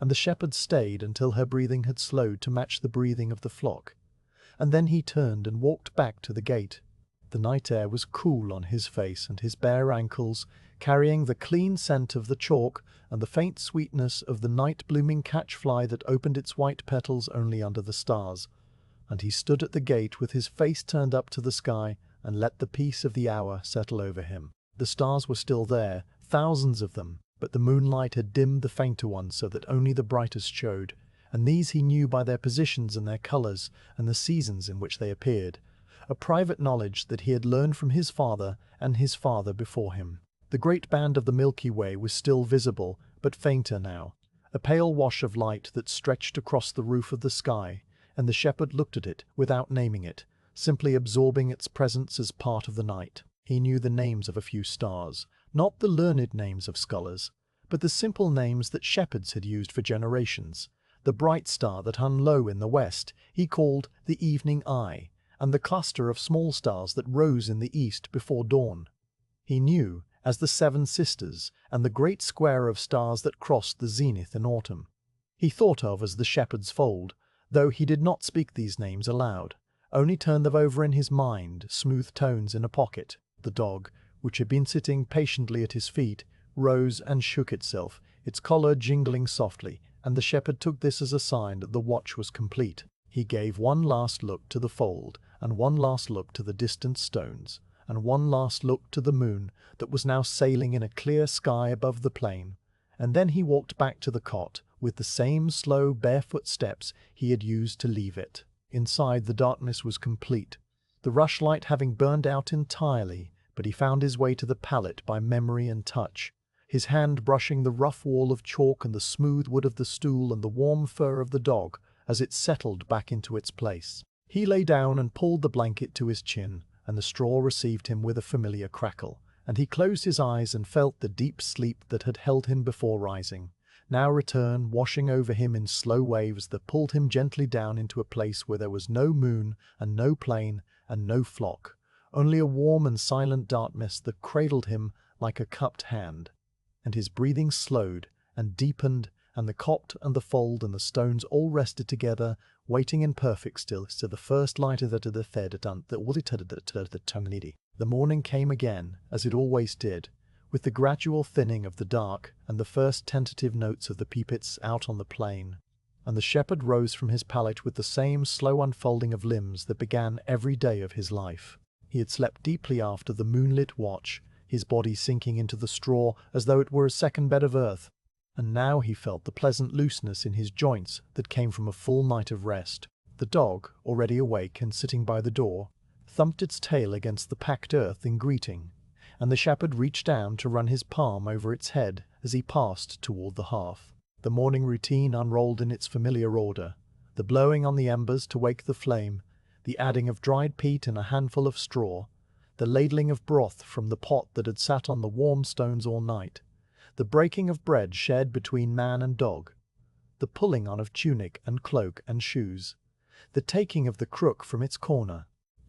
Speaker 1: and the shepherd stayed until her breathing had slowed to match the breathing of the flock, and then he turned and walked back to the gate. The night air was cool on his face and his bare ankles, carrying the clean scent of the chalk and the faint sweetness of the night-blooming catchfly that opened its white petals only under the stars, and he stood at the gate with his face turned up to the sky and let the peace of the hour settle over him. The stars were still there, thousands of them, but the moonlight had dimmed the fainter ones so that only the brightest showed, and these he knew by their positions and their colours and the seasons in which they appeared, a private knowledge that he had learned from his father and his father before him. The great band of the Milky Way was still visible, but fainter now, a pale wash of light that stretched across the roof of the sky, and the shepherd looked at it without naming it, simply absorbing its presence as part of the night. He knew the names of a few stars, not the learned names of scholars, but the simple names that shepherds had used for generations. The bright star that hung low in the west he called the evening eye, and the cluster of small stars that rose in the east before dawn he knew as the 7 sisters, and the great square of stars that crossed the zenith in autumn he thought of as the shepherd's fold, though he did not speak these names aloud, only turned them over in his mind, smooth tones in a pocket. The dog, which had been sitting patiently at his feet, rose and shook itself, its collar jingling softly, and the shepherd took this as a sign that the watch was complete. He gave one last look to the fold, and one last look to the distant stones, and one last look to the moon that was now sailing in a clear sky above the plain, and then he walked back to the cot with the same slow, barefoot steps he had used to leave it. Inside, the darkness was complete, the rushlight having burned out entirely, but he found his way to the pallet by memory and touch, his hand brushing the rough wall of chalk and the smooth wood of the stool and the warm fur of the dog as it settled back into its place. He lay down and pulled the blanket to his chin, and the straw received him with a familiar crackle, and he closed his eyes and felt the deep sleep that had held him before rising now return, washing over him in slow waves that pulled him gently down into a place where there was no moon and no plain and no flock, only a warm and silent darkness that cradled him like a cupped hand. And his breathing slowed and deepened, and the cot and the fold and the stones all rested together, waiting in perfect stillness to the first light of the fed at the tongue. The morning came again, as it always did, with the gradual thinning of the dark and the first tentative notes of the peepits out on the plain, and the shepherd rose from his pallet with the same slow unfolding of limbs that began every day of his life. He had slept deeply after the moonlit watch, his body sinking into the straw as though it were a second bed of earth, and now he felt the pleasant looseness in his joints that came from a full night of rest. The dog, already awake and sitting by the door, thumped its tail against the packed earth in greeting, and the shepherd reached down to run his palm over its head as he passed toward the hearth. The morning routine unrolled in its familiar order, the blowing on the embers to wake the flame, the adding of dried peat and a handful of straw, the ladling of broth from the pot that had sat on the warm stones all night, the breaking of bread shared between man and dog, the pulling on of tunic and cloak and shoes, the taking of the crook from its corner.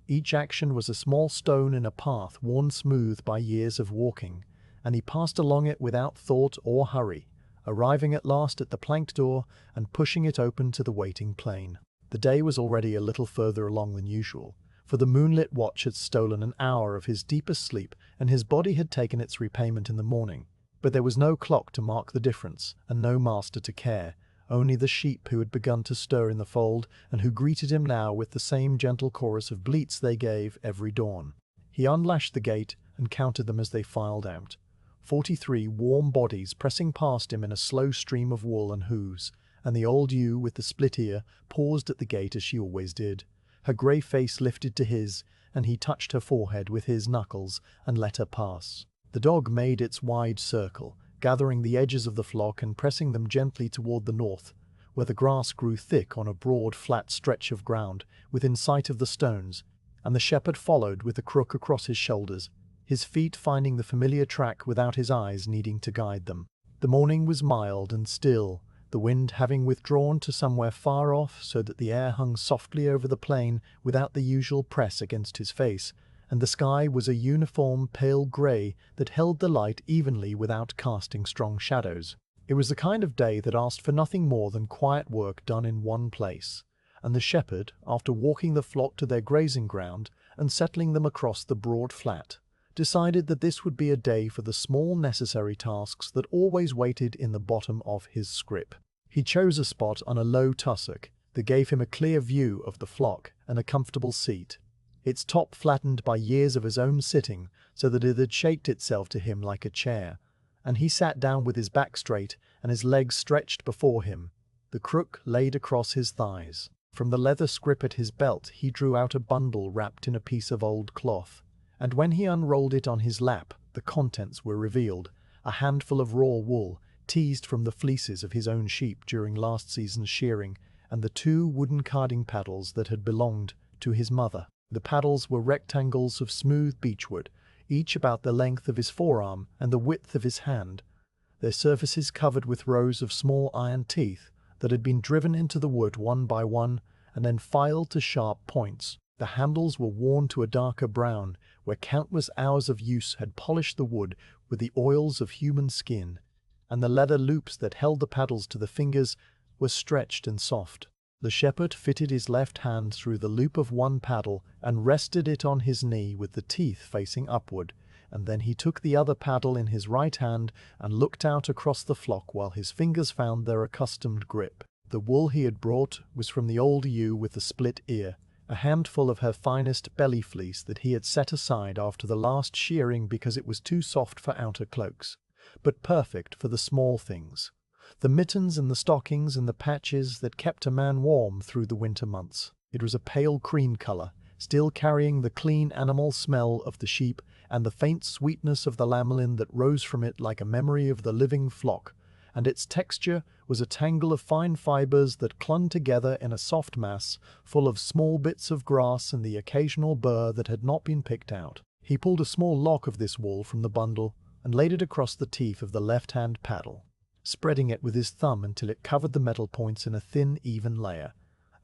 Speaker 1: Each action was a small stone in a path worn smooth by years of walking, and he passed along it without thought or hurry, arriving at last at the planked door and pushing it open to the waiting plain. The day was already a little further along than usual, for the moonlit watch had stolen an hour of his deepest sleep, and his body had taken its repayment in the morning. But there was no clock to mark the difference, and no master to care, only the sheep who had begun to stir in the fold, and who greeted him now with the same gentle chorus of bleats they gave every dawn. He unlashed the gate and counted them as they filed out. 43 warm bodies pressing past him in a slow stream of wool and hooves, and the old ewe with the split ear paused at the gate as she always did, her grey face lifted to his, and he touched her forehead with his knuckles and let her pass. The dog made its wide circle, gathering the edges of the flock and pressing them gently toward the north, where the grass grew thick on a broad, flat stretch of ground within sight of the stones, and the shepherd followed with the crook across his shoulders, his feet finding the familiar track without his eyes needing to guide them. The morning was mild and still, the wind having withdrawn to somewhere far off so that the air hung softly over the plain without the usual press against his face, and the sky was a uniform pale grey that held the light evenly without casting strong shadows. It was the kind of day that asked for nothing more than quiet work done in one place, and the shepherd, after walking the flock to their grazing ground and settling them across the broad flat, decided that this would be a day for the small necessary tasks that always waited in the bottom of his scrip. He chose a spot on a low tussock that gave him a clear view of the flock and a comfortable seat, its top flattened by years of his own sitting so that it had shaped itself to him like a chair, and he sat down with his back straight and his legs stretched before him, the crook laid across his thighs. From the leather scrip at his belt he drew out a bundle wrapped in a piece of old cloth, and when he unrolled it on his lap, the contents were revealed, a handful of raw wool, teased from the fleeces of his own sheep during last season's shearing, and the 2 wooden carding paddles that had belonged to his mother. The paddles were rectangles of smooth beechwood, each about the length of his forearm and the width of his hand, their surfaces covered with rows of small iron teeth that had been driven into the wood one by one and then filed to sharp points. The handles were worn to a darker brown, where countless hours of use had polished the wood with the oils of human skin, and the leather loops that held the paddles to the fingers were stretched and soft. The shepherd fitted his left hand through the loop of one paddle and rested it on his knee with the teeth facing upward, and then he took the other paddle in his right hand and looked out across the flock while his fingers found their accustomed grip. The wool he had brought was from the old ewe with the split ear, a handful of her finest belly fleece that he had set aside after the last shearing because it was too soft for outer cloaks, but perfect for the small things, the mittens and the stockings and the patches that kept a man warm through the winter months. It was a pale cream color, still carrying the clean animal smell of the sheep and the faint sweetness of the lamolin that rose from it like a memory of the living flock, and its texture was a tangle of fine fibers that clung together in a soft mass, full of small bits of grass and the occasional burr that had not been picked out. He pulled a small lock of this wool from the bundle and laid it across the teeth of the left-hand paddle, spreading it with his thumb until it covered the metal points in a thin, even layer,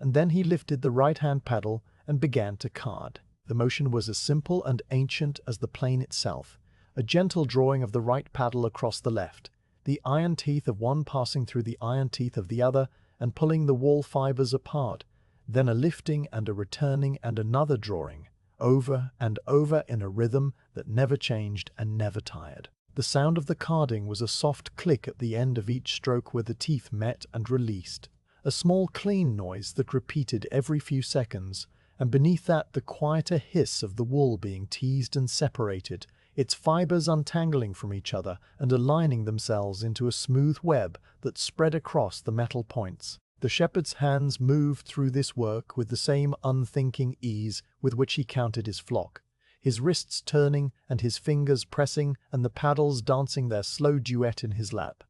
Speaker 1: and then he lifted the right-hand paddle and began to card. The motion was as simple and ancient as the plane itself, a gentle drawing of the right paddle across the left, the iron teeth of one passing through the iron teeth of the other and pulling the wool fibers apart, then a lifting and a returning and another drawing, over and over in a rhythm that never changed and never tired. The sound of the carding was a soft click at the end of each stroke where the teeth met and released, a small clean noise that repeated every few seconds, and beneath that the quieter hiss of the wool being teased and separated, its fibers untangling from each other and aligning themselves into a smooth web that spread across the metal points. The shepherd's hands moved through this work with the same unthinking ease with which he counted his flock, his wrists turning and his fingers pressing and the paddles dancing their slow duet in his lap.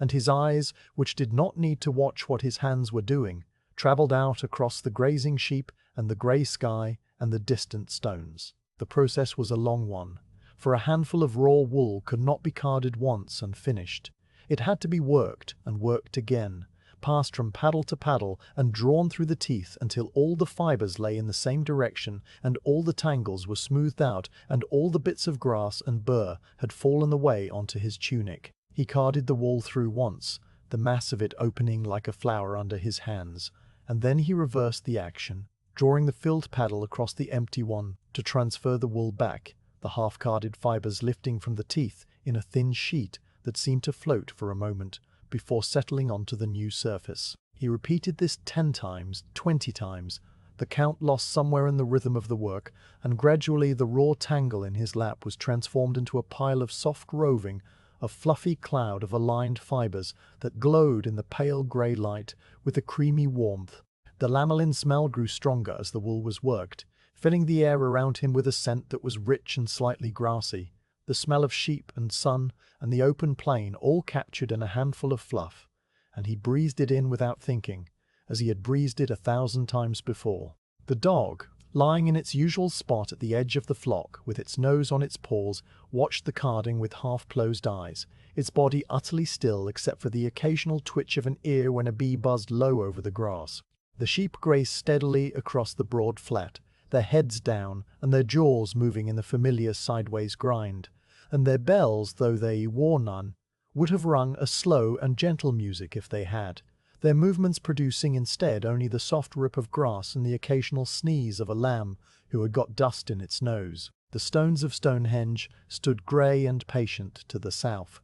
Speaker 1: And his eyes, which did not need to watch what his hands were doing, travelled out across the grazing sheep and the grey sky and the distant stones. The process was a long one, for a handful of raw wool could not be carded once and finished. It had to be worked and worked again, passed from paddle to paddle and drawn through the teeth until all the fibers lay in the same direction and all the tangles were smoothed out and all the bits of grass and burr had fallen away onto his tunic. He carded the wool through once, the mass of it opening like a flower under his hands, and then he reversed the action, drawing the filled paddle across the empty one to transfer the wool back, the half-carded fibers lifting from the teeth in a thin sheet that seemed to float for a moment before settling onto the new surface. He repeated this 10 times, 20 times, the count lost somewhere in the rhythm of the work, and gradually the raw tangle in his lap was transformed into a pile of soft roving, a fluffy cloud of aligned fibers that glowed in the pale grey light with a creamy warmth. The lamolin smell grew stronger as the wool was worked, filling the air around him with a scent that was rich and slightly grassy, the smell of sheep and sun and the open plain all captured in a handful of fluff, and he breathed it in without thinking, as he had breathed it 1,000 times before. The dog, lying in its usual spot at the edge of the flock, with its nose on its paws, watched the carding with half-closed eyes, its body utterly still except for the occasional twitch of an ear when a bee buzzed low over the grass. The sheep grazed steadily across the broad flat, their heads down and their jaws moving in the familiar sideways grind, and their bells, though they wore none, would have rung a slow and gentle music if they had, their movements producing instead only the soft rip of grass and the occasional sneeze of a lamb who had got dust in its nose. The stones of Stonehenge stood grey and patient to the south,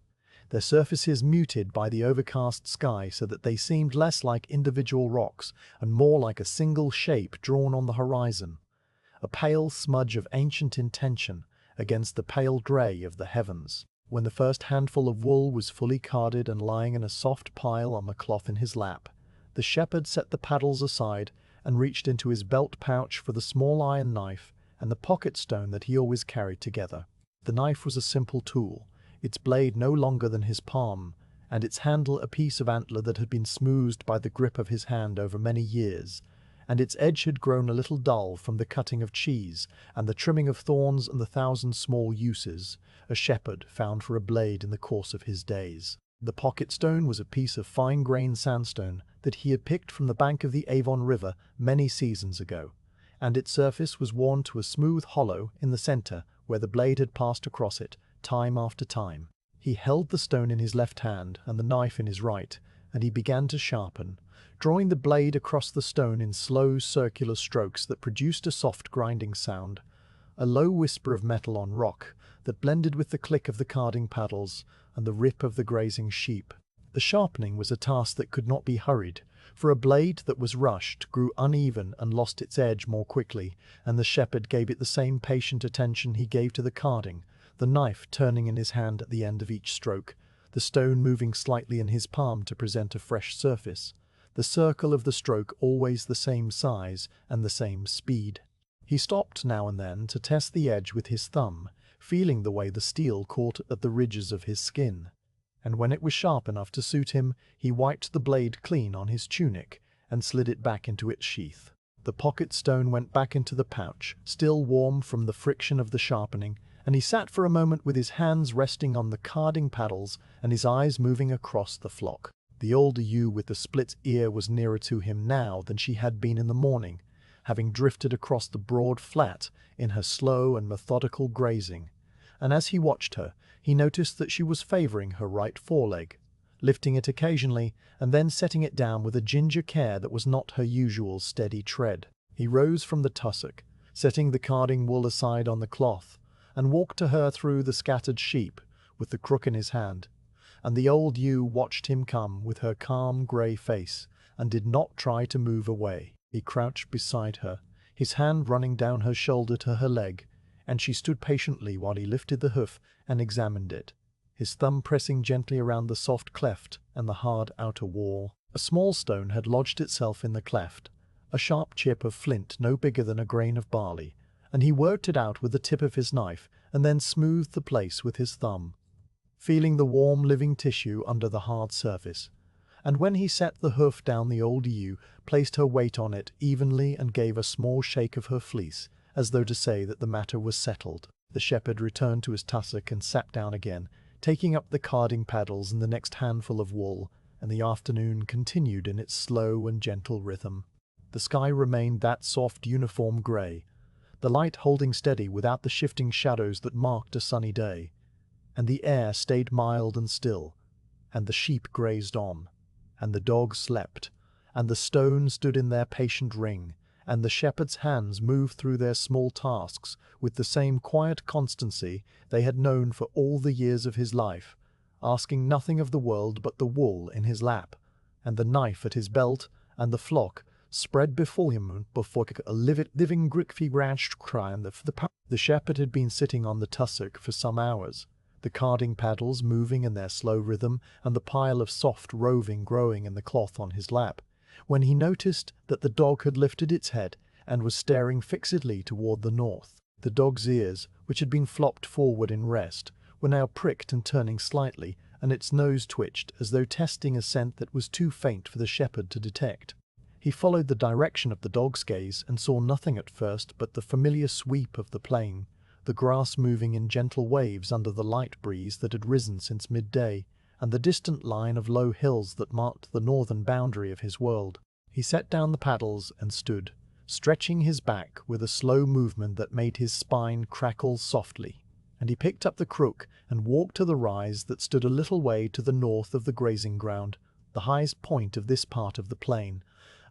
Speaker 1: their surfaces muted by the overcast sky so that they seemed less like individual rocks and more like a single shape drawn on the horizon, a pale smudge of ancient intention against the pale grey of the heavens. When the first handful of wool was fully carded and lying in a soft pile on the cloth in his lap, the shepherd set the paddles aside and reached into his belt pouch for the small iron knife and the pocket stone that he always carried together. The knife was a simple tool, its blade no longer than his palm, and its handle a piece of antler that had been smoothed by the grip of his hand over many years, and its edge had grown a little dull from the cutting of cheese and the trimming of thorns and the 1,000 small uses a shepherd found for a blade in the course of his days. The pocket stone was a piece of fine-grained sandstone that he had picked from the bank of the Avon River many seasons ago, and its surface was worn to a smooth hollow in the centre where the blade had passed across it time after time. He held the stone in his left hand and the knife in his right, and he began to sharpen, drawing the blade across the stone in slow circular strokes that produced a soft grinding sound, a low whisper of metal on rock that blended with the click of the carding paddles and the rip of the grazing sheep. The sharpening was a task that could not be hurried, for a blade that was rushed grew uneven and lost its edge more quickly, and the shepherd gave it the same patient attention he gave to the carding, the knife turning in his hand at the end of each stroke, the stone moving slightly in his palm to present a fresh surface, the circle of the stroke always the same size and the same speed. He stopped now and then to test the edge with his thumb, feeling the way the steel caught at the ridges of his skin. And when it was sharp enough to suit him, he wiped the blade clean on his tunic and slid it back into its sheath. The pocket stone went back into the pouch, still warm from the friction of the sharpening, and he sat for a moment with his hands resting on the carding paddles and his eyes moving across the flock. The older ewe with the split ear was nearer to him now than she had been in the morning, having drifted across the broad flat in her slow and methodical grazing, and as he watched her, he noticed that she was favoring her right foreleg, lifting it occasionally and then setting it down with a ginger care that was not her usual steady tread. He rose from the tussock, setting the carding wool aside on the cloth, and walked to her through the scattered sheep, with the crook in his hand, and the old ewe watched him come with her calm grey face, and did not try to move away. He crouched beside her, his hand running down her shoulder to her leg, and she stood patiently while he lifted the hoof and examined it, his thumb pressing gently around the soft cleft and the hard outer wall. A small stone had lodged itself in the cleft, a sharp chip of flint no bigger than a grain of barley, and he worked it out with the tip of his knife and then smoothed the place with his thumb, feeling the warm living tissue under the hard surface. And when he set the hoof down, the old ewe placed her weight on it evenly and gave a small shake of her fleece, as though to say that the matter was settled. The shepherd returned to his tussock and sat down again, taking up the carding paddles and the next handful of wool, and the afternoon continued in its slow and gentle rhythm. The sky remained that soft uniform grey, the light holding steady without the shifting shadows that marked a sunny day, and the air stayed mild and still, and the sheep grazed on, and the dogs slept, and the stones stood in their patient ring, and the shepherd's hands moved through their small tasks with the same quiet constancy they had known for all the years of his life, asking nothing of the world but the wool in his lap, and the knife at his belt, and the flock spread before him before a living grickfy ranch cry. The shepherd had been sitting on the tussock for some hours, the carding paddles moving in their slow rhythm and the pile of soft roving growing in the cloth on his lap, when he noticed that the dog had lifted its head and was staring fixedly toward the north. The dog's ears, which had been flopped forward in rest, were now pricked and turning slightly, and its nose twitched as though testing a scent that was too faint for the shepherd to detect. He followed the direction of the dog's gaze and saw nothing at first but the familiar sweep of the plain, the grass moving in gentle waves under the light breeze that had risen since midday, and the distant line of low hills that marked the northern boundary of his world. He set down the paddles and stood, stretching his back with a slow movement that made his spine crackle softly, and he picked up the crook and walked to the rise that stood a little way to the north of the grazing ground, the highest point of this part of the plain,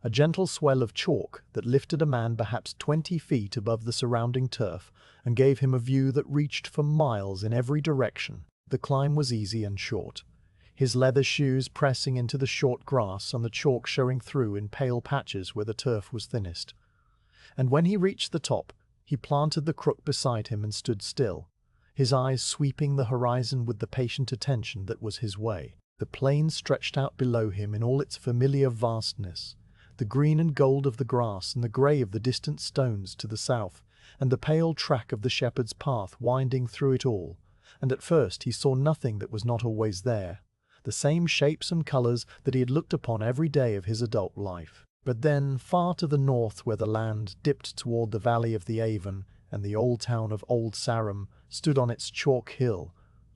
Speaker 1: a gentle swell of chalk that lifted a man perhaps 20 feet above the surrounding turf and gave him a view that reached for miles in every direction. The climb was easy and short, his leather shoes pressing into the short grass and the chalk showing through in pale patches where the turf was thinnest. And when he reached the top, he planted the crook beside him and stood still, his eyes sweeping the horizon with the patient attention that was his way. The plain stretched out below him in all its familiar vastness, the green and gold of the grass and the grey of the distant stones to the south, and the pale track of the shepherd's path winding through it all, and at first he saw nothing that was not always there, the same shapes and colours that he had looked upon every day of his adult life. But then, far to the north where the land dipped toward the valley of the Avon, and the old town of Old Sarum stood on its chalk hill,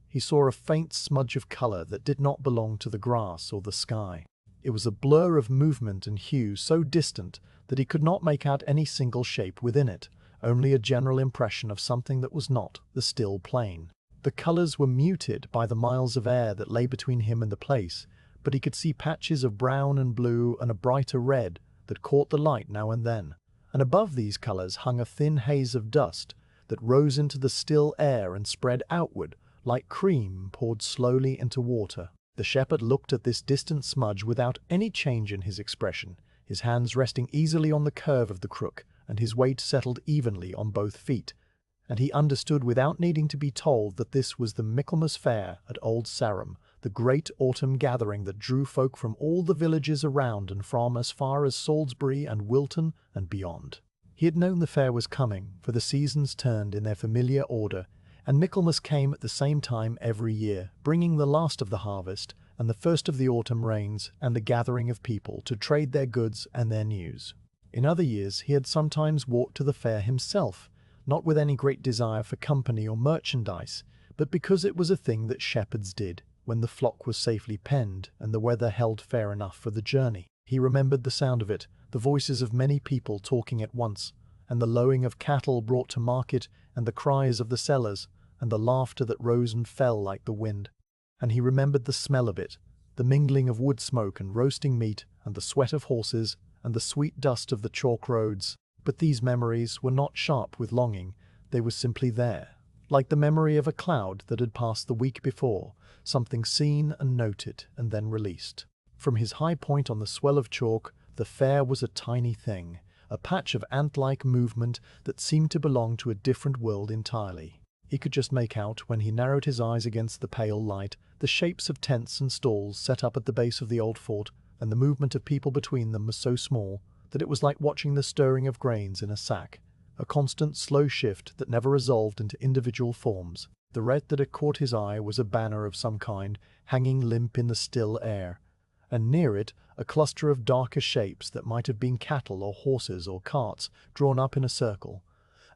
Speaker 1: he saw a faint smudge of colour that did not belong to the grass or the sky. It was a blur of movement and hue so distant that he could not make out any single shape within it, only a general impression of something that was not the still plain. The colours were muted by the miles of air that lay between him and the place, but he could see patches of brown and blue and a brighter red that caught the light now and then, and above these colours hung a thin haze of dust that rose into the still air and spread outward like cream poured slowly into water. The shepherd looked at this distant smudge without any change in his expression, his hands resting easily on the curve of the crook, and his weight settled evenly on both feet, and he understood without needing to be told that this was the Michaelmas Fair at Old Sarum, the great autumn gathering that drew folk from all the villages around and from as far as Salisbury and Wilton and beyond. He had known the fair was coming, for the seasons turned in their familiar order, and Michaelmas came at the same time every year, bringing the last of the harvest and the first of the autumn rains and the gathering of people to trade their goods and their news. In other years he had sometimes walked to the fair himself, not with any great desire for company or merchandise, but because it was a thing that shepherds did, when the flock was safely penned and the weather held fair enough for the journey. He remembered the sound of it, the voices of many people talking at once, and the lowing of cattle brought to market, and the cries of the sellers, and the laughter that rose and fell like the wind. And he remembered the smell of it, the mingling of wood smoke and roasting meat, and the sweat of horses, and the sweet dust of the chalk roads. But these memories were not sharp with longing, they were simply there, like the memory of a cloud that had passed the week before, something seen and noted and then released. From his high point on the swell of chalk, the fair was a tiny thing, a patch of ant-like movement that seemed to belong to a different world entirely. He could just make out, when he narrowed his eyes against the pale light, the shapes of tents and stalls set up at the base of the old fort, and the movement of people between them was so small that it was like watching the stirring of grains in a sack, a constant slow shift that never resolved into individual forms. The red that had caught his eye was a banner of some kind, hanging limp in the still air, and near it a cluster of darker shapes that might have been cattle or horses or carts drawn up in a circle,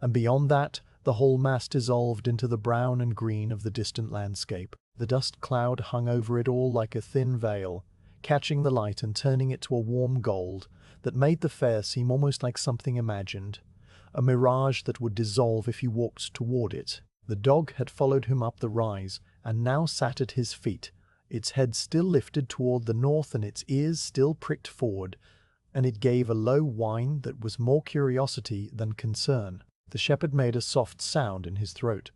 Speaker 1: and beyond that the whole mass dissolved into the brown and green of the distant landscape. The dust cloud hung over it all like a thin veil, catching the light and turning it to a warm gold that made the fair seem almost like something imagined, a mirage that would dissolve if you walked toward it. The dog had followed him up the rise, and now sat at his feet, its head still lifted toward the north and its ears still pricked forward, and it gave a low whine that was more curiosity than concern. The shepherd made a soft sound in his throat,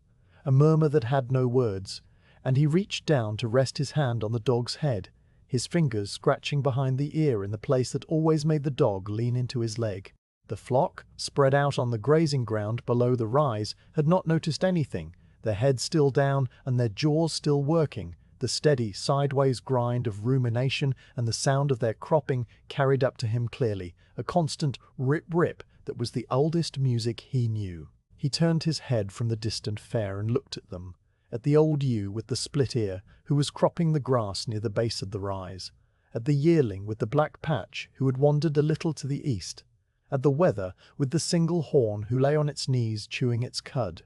Speaker 1: a murmur that had no words, and he reached down to rest his hand on the dog's head, his fingers scratching behind the ear in the place that always made the dog lean into his leg. The flock, spread out on the grazing ground below the rise, had not noticed anything, their heads still down and their jaws still working, the steady sideways grind of rumination and the sound of their cropping carried up to him clearly, a constant rip-rip that was the oldest music he knew. He turned his head from the distant fair and looked at them, at the old ewe with the split ear, who was cropping the grass near the base of the rise, at the yearling with the black patch, who had wandered a little to the east, at the wether with the single horn who lay on its knees chewing its cud.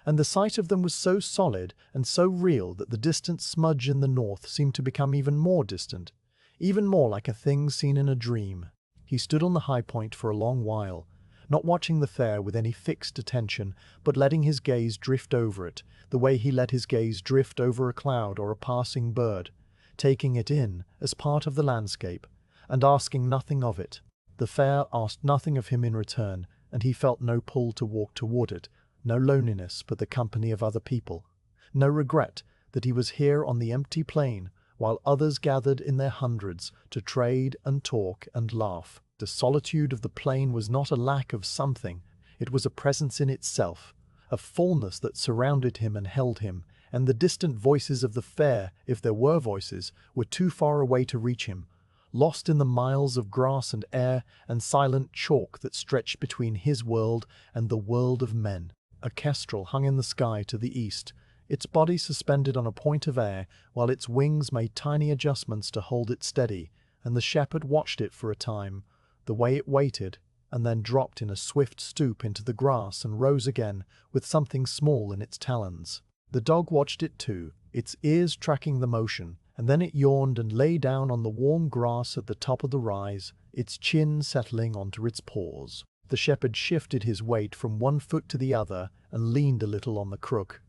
Speaker 1: And the sight of them was so solid and so real that the distant smudge in the north seemed to become even more distant, even more like a thing seen in a dream. He stood on the high point for a long while, not watching the fair with any fixed attention, but letting his gaze drift over it, the way he let his gaze drift over a cloud or a passing bird, taking it in as part of the landscape, and asking nothing of it. The fair asked nothing of him in return, and he felt no pull to walk toward it, no loneliness but the company of other people, no regret that he was here on the empty plain, while others gathered in their hundreds to trade and talk and laugh. The solitude of the plain was not a lack of something, it was a presence in itself, a fullness that surrounded him and held him, and the distant voices of the fair, if there were voices, were too far away to reach him, lost in the miles of grass and air and silent chalk that stretched between his world and the world of men. A kestrel hung in the sky to the east, its body suspended on a point of air, while its wings made tiny adjustments to hold it steady, and the shepherd watched it for a time, the way it waited, and then dropped in a swift stoop into the grass and rose again with something small in its talons. The dog watched it too, its ears tracking the motion, and then it yawned and lay down on the warm grass at the top of the rise, its chin settling onto its paws. The shepherd shifted his weight from one foot to the other and leaned a little on the crook,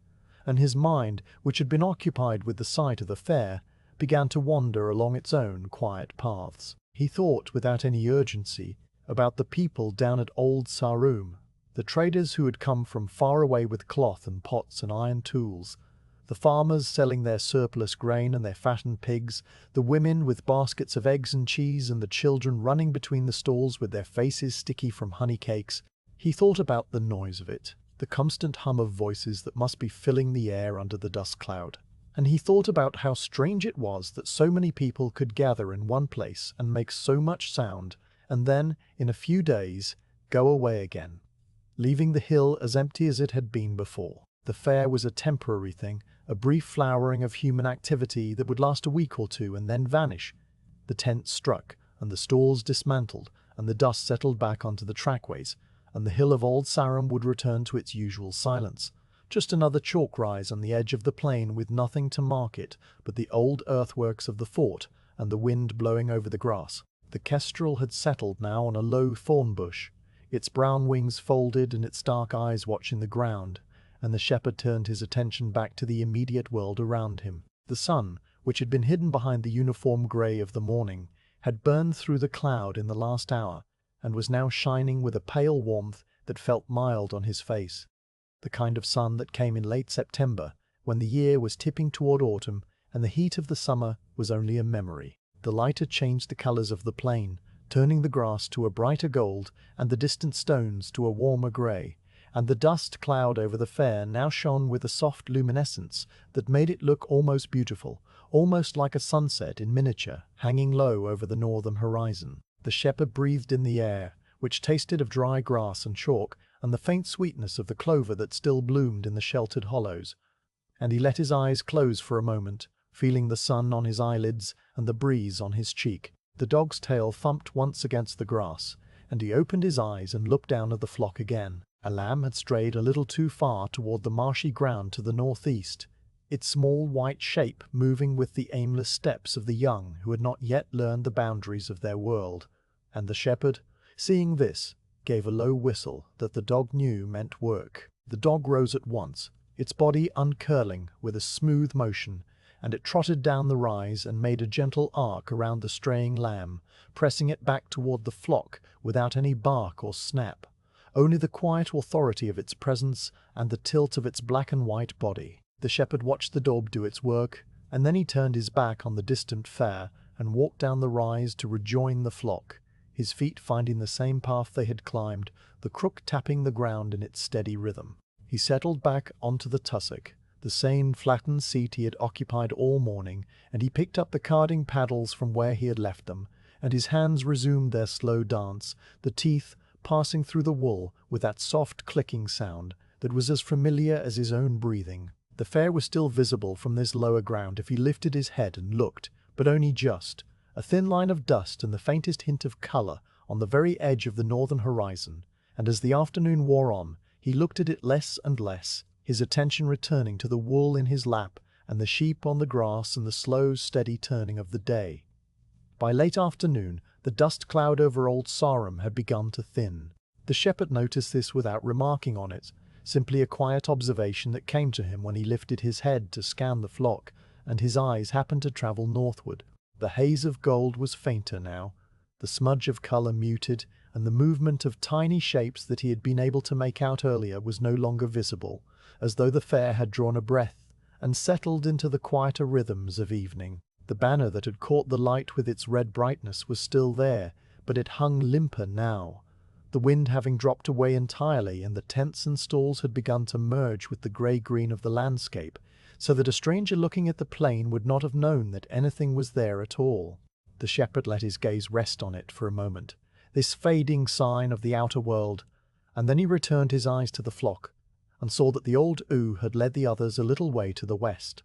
Speaker 1: and his mind, which had been occupied with the sight of the fair, began to wander along its own quiet paths. He thought without any urgency about the people down at Old Sarum, the traders who had come from far away with cloth and pots and iron tools, The farmers selling their surplus grain and their fattened pigs, the women with baskets of eggs and cheese, and the children running between the stalls with their faces sticky from honey cakes. He thought about the noise of it, the constant hum of voices that must be filling the air under the dust cloud. And he thought about how strange it was that so many people could gather in one place and make so much sound, and then, in a few days, go away again, leaving the hill as empty as it had been before. The fair was a temporary thing, a brief flowering of human activity that would last a week or two and then vanish. The tents struck, and the stalls dismantled, and the dust settled back onto the trackways, and the hill of Old Sarum would return to its usual silence. Just another chalk rise on the edge of the plain with nothing to mark it but the old earthworks of the fort and the wind blowing over the grass. The kestrel had settled now on a low thorn bush, its brown wings folded and its dark eyes watching the ground, and the shepherd turned his attention back to the immediate world around him. The sun, which had been hidden behind the uniform grey of the morning, had burned through the cloud in the last hour, and was now shining with a pale warmth that felt mild on his face. The kind of sun that came in late September, when the year was tipping toward autumn, and the heat of the summer was only a memory. The light had changed the colours of the plain, turning the grass to a brighter gold, and the distant stones to a warmer grey, and the dust cloud over the fair now shone with a soft luminescence that made it look almost beautiful, almost like a sunset in miniature, hanging low over the northern horizon. The shepherd breathed in the air, which tasted of dry grass and chalk, and the faint sweetness of the clover that still bloomed in the sheltered hollows, and he let his eyes close for a moment, feeling the sun on his eyelids and the breeze on his cheek. The dog's tail thumped once against the grass, and he opened his eyes and looked down at the flock again. A lamb had strayed a little too far toward the marshy ground to the northeast, its small white shape moving with the aimless steps of the young who had not yet learned the boundaries of their world, and the shepherd, seeing this, gave a low whistle that the dog knew meant work. The dog rose at once, its body uncurling with a smooth motion, and it trotted down the rise and made a gentle arc around the straying lamb, pressing it back toward the flock without any bark or snap, only the quiet authority of its presence and the tilt of its black and white body. The shepherd watched the dog do its work, and then he turned his back on the distant fair and walked down the rise to rejoin the flock, his feet finding the same path they had climbed, the crook tapping the ground in its steady rhythm. He settled back onto the tussock, the same flattened seat he had occupied all morning, and he picked up the carding paddles from where he had left them, and his hands resumed their slow dance, the teeth passing through the wool with that soft clicking sound that was as familiar as his own breathing. The fair was still visible from this lower ground if he lifted his head and looked, but only just, a thin line of dust and the faintest hint of colour on the very edge of the northern horizon, and as the afternoon wore on, he looked at it less and less, his attention returning to the wool in his lap and the sheep on the grass and the slow, steady turning of the day. By late afternoon, the dust cloud over Old Sarum had begun to thin. The shepherd noticed this without remarking on it, simply a quiet observation that came to him when he lifted his head to scan the flock, and his eyes happened to travel northward. The haze of gold was fainter now, the smudge of colour muted, and the movement of tiny shapes that he had been able to make out earlier was no longer visible, as though the fair had drawn a breath and settled into the quieter rhythms of evening. The banner that had caught the light with its red brightness was still there, but it hung limper now, the wind having dropped away entirely, and the tents and stalls had begun to merge with the grey-green of the landscape, so that a stranger looking at the plain would not have known that anything was there at all. The shepherd let his gaze rest on it for a moment, this fading sign of the outer world, and then he returned his eyes to the flock, and saw that the old ewe had led the others a little way to the west,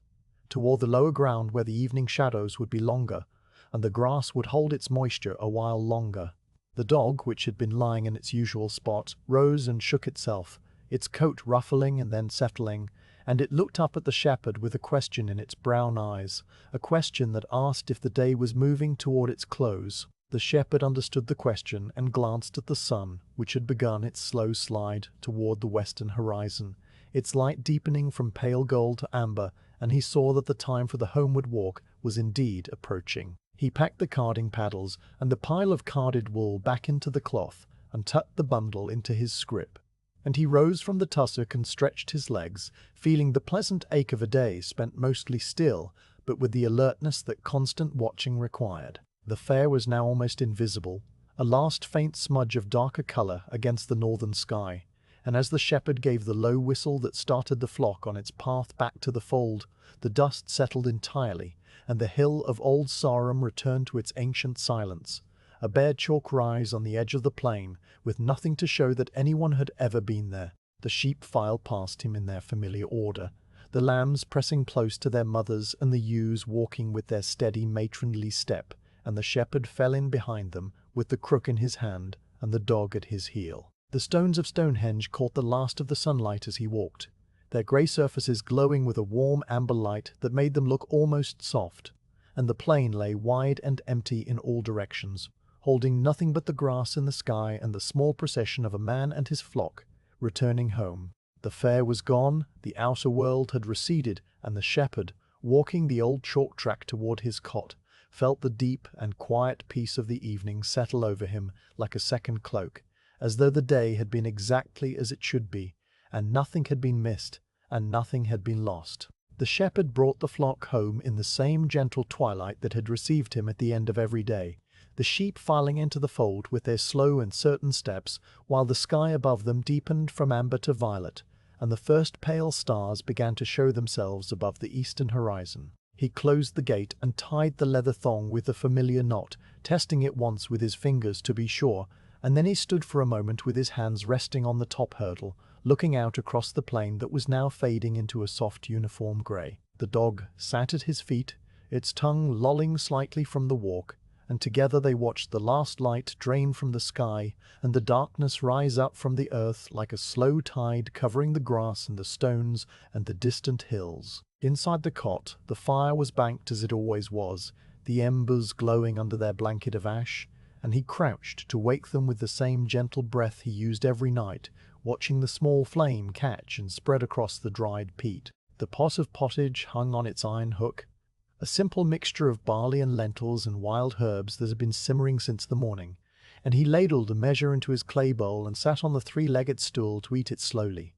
Speaker 1: toward the lower ground where the evening shadows would be longer, and the grass would hold its moisture a while longer. The dog, which had been lying in its usual spot, rose and shook itself, its coat ruffling and then settling, and it looked up at the shepherd with a question in its brown eyes, a question that asked if the day was moving toward its close. The shepherd understood the question and glanced at the sun, which had begun its slow slide toward the western horizon, its light deepening from pale gold to amber, and he saw that the time for the homeward walk was indeed approaching. He packed the carding paddles and the pile of carded wool back into the cloth and tucked the bundle into his scrip. and he rose from the tussock and stretched his legs, feeling the pleasant ache of a day spent mostly still, but with the alertness that constant watching required. The fair was now almost invisible, a last faint smudge of darker colour against the northern sky, and as the shepherd gave the low whistle that started the flock on its path back to the fold, the dust settled entirely, and the hill of Old Sarum returned to its ancient silence, a bare chalk rise on the edge of the plain, with nothing to show that anyone had ever been there. The sheep filed past him in their familiar order, the lambs pressing close to their mothers and the ewes walking with their steady matronly step, and the shepherd fell in behind them, with the crook in his hand and the dog at his heel. The stones of Stonehenge caught the last of the sunlight as he walked, their grey surfaces glowing with a warm amber light that made them look almost soft, and the plain lay wide and empty in all directions, holding nothing but the grass in the sky and the small procession of a man and his flock, returning home. The fair was gone, the outer world had receded, and the shepherd, walking the old chalk track toward his cot, felt the deep and quiet peace of the evening settle over him like a second cloak, as though the day had been exactly as it should be, and nothing had been missed, and nothing had been lost. The shepherd brought the flock home in the same gentle twilight that had received him at the end of every day, the sheep filing into the fold with their slow and certain steps, while the sky above them deepened from amber to violet, and the first pale stars began to show themselves above the eastern horizon. He closed the gate and tied the leather thong with the familiar knot, testing it once with his fingers to be sure, and then he stood for a moment with his hands resting on the top hurdle, looking out across the plain that was now fading into a soft uniform grey. The dog sat at his feet, its tongue lolling slightly from the walk, and together they watched the last light drain from the sky and the darkness rise up from the earth like a slow tide covering the grass and the stones and the distant hills. Inside the cot, the fire was banked as it always was, the embers glowing under their blanket of ash, and he crouched to wake them with the same gentle breath he used every night, watching the small flame catch and spread across the dried peat. The pot of pottage hung on its iron hook, a simple mixture of barley and lentils and wild herbs that had been simmering since the morning, and he ladled a measure into his clay bowl and sat on the three-legged stool to eat it slowly,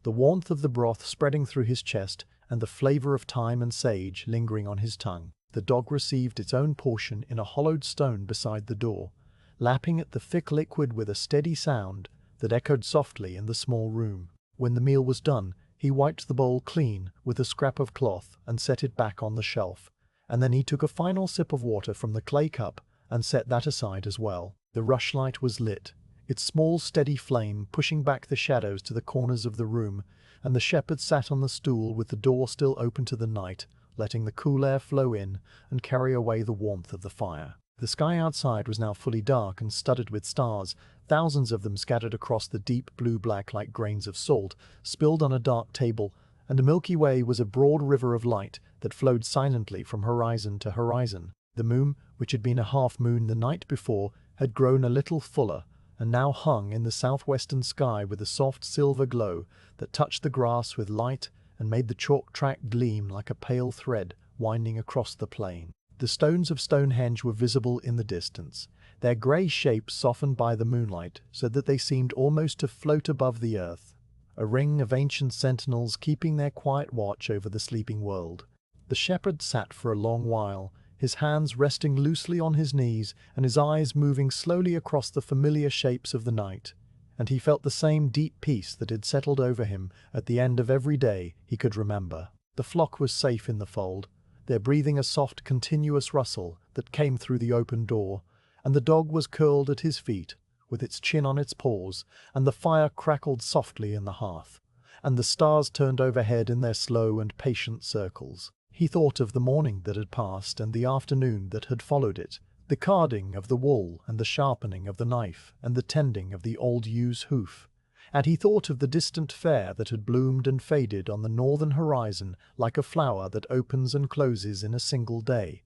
Speaker 1: the warmth of the broth spreading through his chest and the flavour of thyme and sage lingering on his tongue. The dog received its own portion in a hollowed stone beside the door, lapping at the thick liquid with a steady sound that echoed softly in the small room. When the meal was done, he wiped the bowl clean with a scrap of cloth and set it back on the shelf, and then he took a final sip of water from the clay cup and set that aside as well. The rushlight was lit, its small steady flame pushing back the shadows to the corners of the room, and the shepherd sat on the stool with the door still open to the night, letting the cool air flow in and carry away the warmth of the fire. The sky outside was now fully dark and studded with stars, thousands of them scattered across the deep blue-black like grains of salt, spilled on a dark table, and the Milky Way was a broad river of light that flowed silently from horizon to horizon. The moon, which had been a half-moon the night before, had grown a little fuller, and now hung in the southwestern sky with a soft silver glow that touched the grass with light and made the chalk track gleam like a pale thread winding across the plain. The stones of Stonehenge were visible in the distance, their grey shapes softened by the moonlight so that they seemed almost to float above the earth, a ring of ancient sentinels keeping their quiet watch over the sleeping world. The shepherd sat for a long while, his hands resting loosely on his knees and his eyes moving slowly across the familiar shapes of the night, and he felt the same deep peace that had settled over him at the end of every day he could remember. The flock was safe in the fold, their breathing a soft continuous rustle that came through the open door, and the dog was curled at his feet, with its chin on its paws, and the fire crackled softly in the hearth, and the stars turned overhead in their slow and patient circles. He thought of the morning that had passed and the afternoon that had followed it, the carding of the wool and the sharpening of the knife and the tending of the old ewe's hoof, and he thought of the distant fair that had bloomed and faded on the northern horizon like a flower that opens and closes in a single day,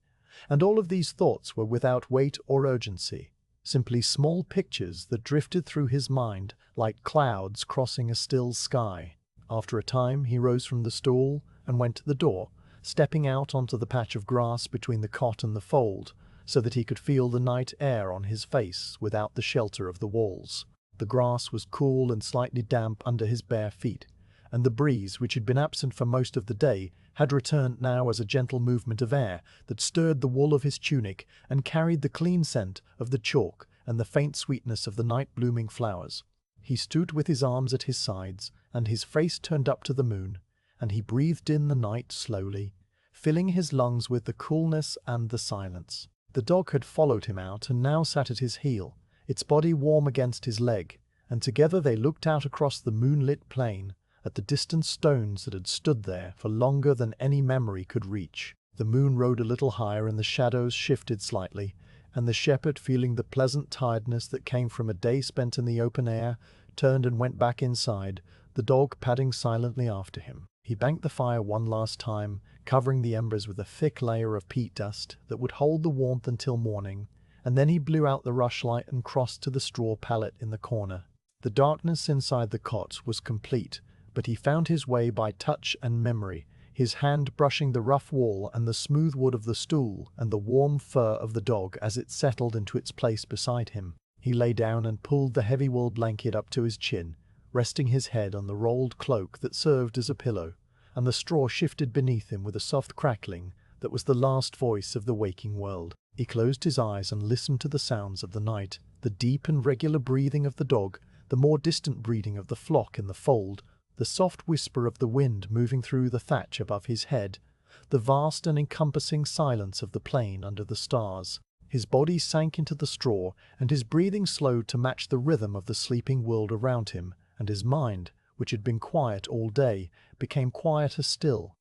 Speaker 1: and all of these thoughts were without weight or urgency, simply small pictures that drifted through his mind like clouds crossing a still sky. After a time he rose from the stool and went to the door, stepping out onto the patch of grass between the cot and the fold, so that he could feel the night air on his face without the shelter of the walls. The grass was cool and slightly damp under his bare feet, and the breeze, which had been absent for most of the day, had returned now as a gentle movement of air that stirred the wool of his tunic and carried the clean scent of the chalk and the faint sweetness of the night-blooming flowers. He stood with his arms at his sides and his face turned up to the moon, and he breathed in the night slowly, filling his lungs with the coolness and the silence. The dog had followed him out and now sat at his heel, its body warm against his leg, and together they looked out across the moonlit plain at the distant stones that had stood there for longer than any memory could reach. The moon rode a little higher and the shadows shifted slightly, and the shepherd, feeling the pleasant tiredness that came from a day spent in the open air, turned and went back inside, the dog padding silently after him. He banked the fire one last time, covering the embers with a thick layer of peat dust that would hold the warmth until morning, and then he blew out the rushlight and crossed to the straw pallet in the corner. The darkness inside the cot was complete, but he found his way by touch and memory, his hand brushing the rough wall and the smooth wood of the stool and the warm fur of the dog as it settled into its place beside him. He lay down and pulled the heavy wool blanket up to his chin, resting his head on the rolled cloak that served as a pillow, and the straw shifted beneath him with a soft crackling that was the last voice of the waking world. He closed his eyes and listened to the sounds of the night, the deep and regular breathing of the dog, the more distant breathing of the flock in the fold, the soft whisper of the wind moving through the thatch above his head, the vast and encompassing silence of the plain under the stars. His body sank into the straw, and his breathing slowed to match the rhythm of the sleeping world around him, and his mind, which had been quiet all day, became quieter still,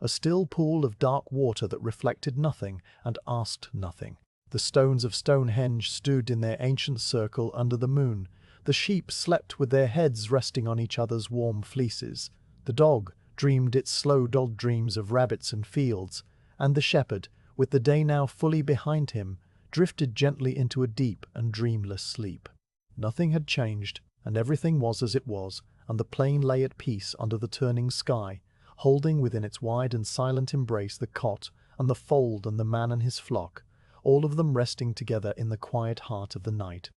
Speaker 1: a still pool of dark water that reflected nothing and asked nothing. The stones of Stonehenge stood in their ancient circle under the moon. The sheep slept with their heads resting on each other's warm fleeces. The dog dreamed its slow dull dreams of rabbits and fields, and the shepherd, with the day now fully behind him, drifted gently into a deep and dreamless sleep. Nothing had changed, and everything was as it was, and the plain lay at peace under the turning sky, holding within its wide and silent embrace the cot and the fold and the man and his flock, all of them resting together in the quiet heart of the night.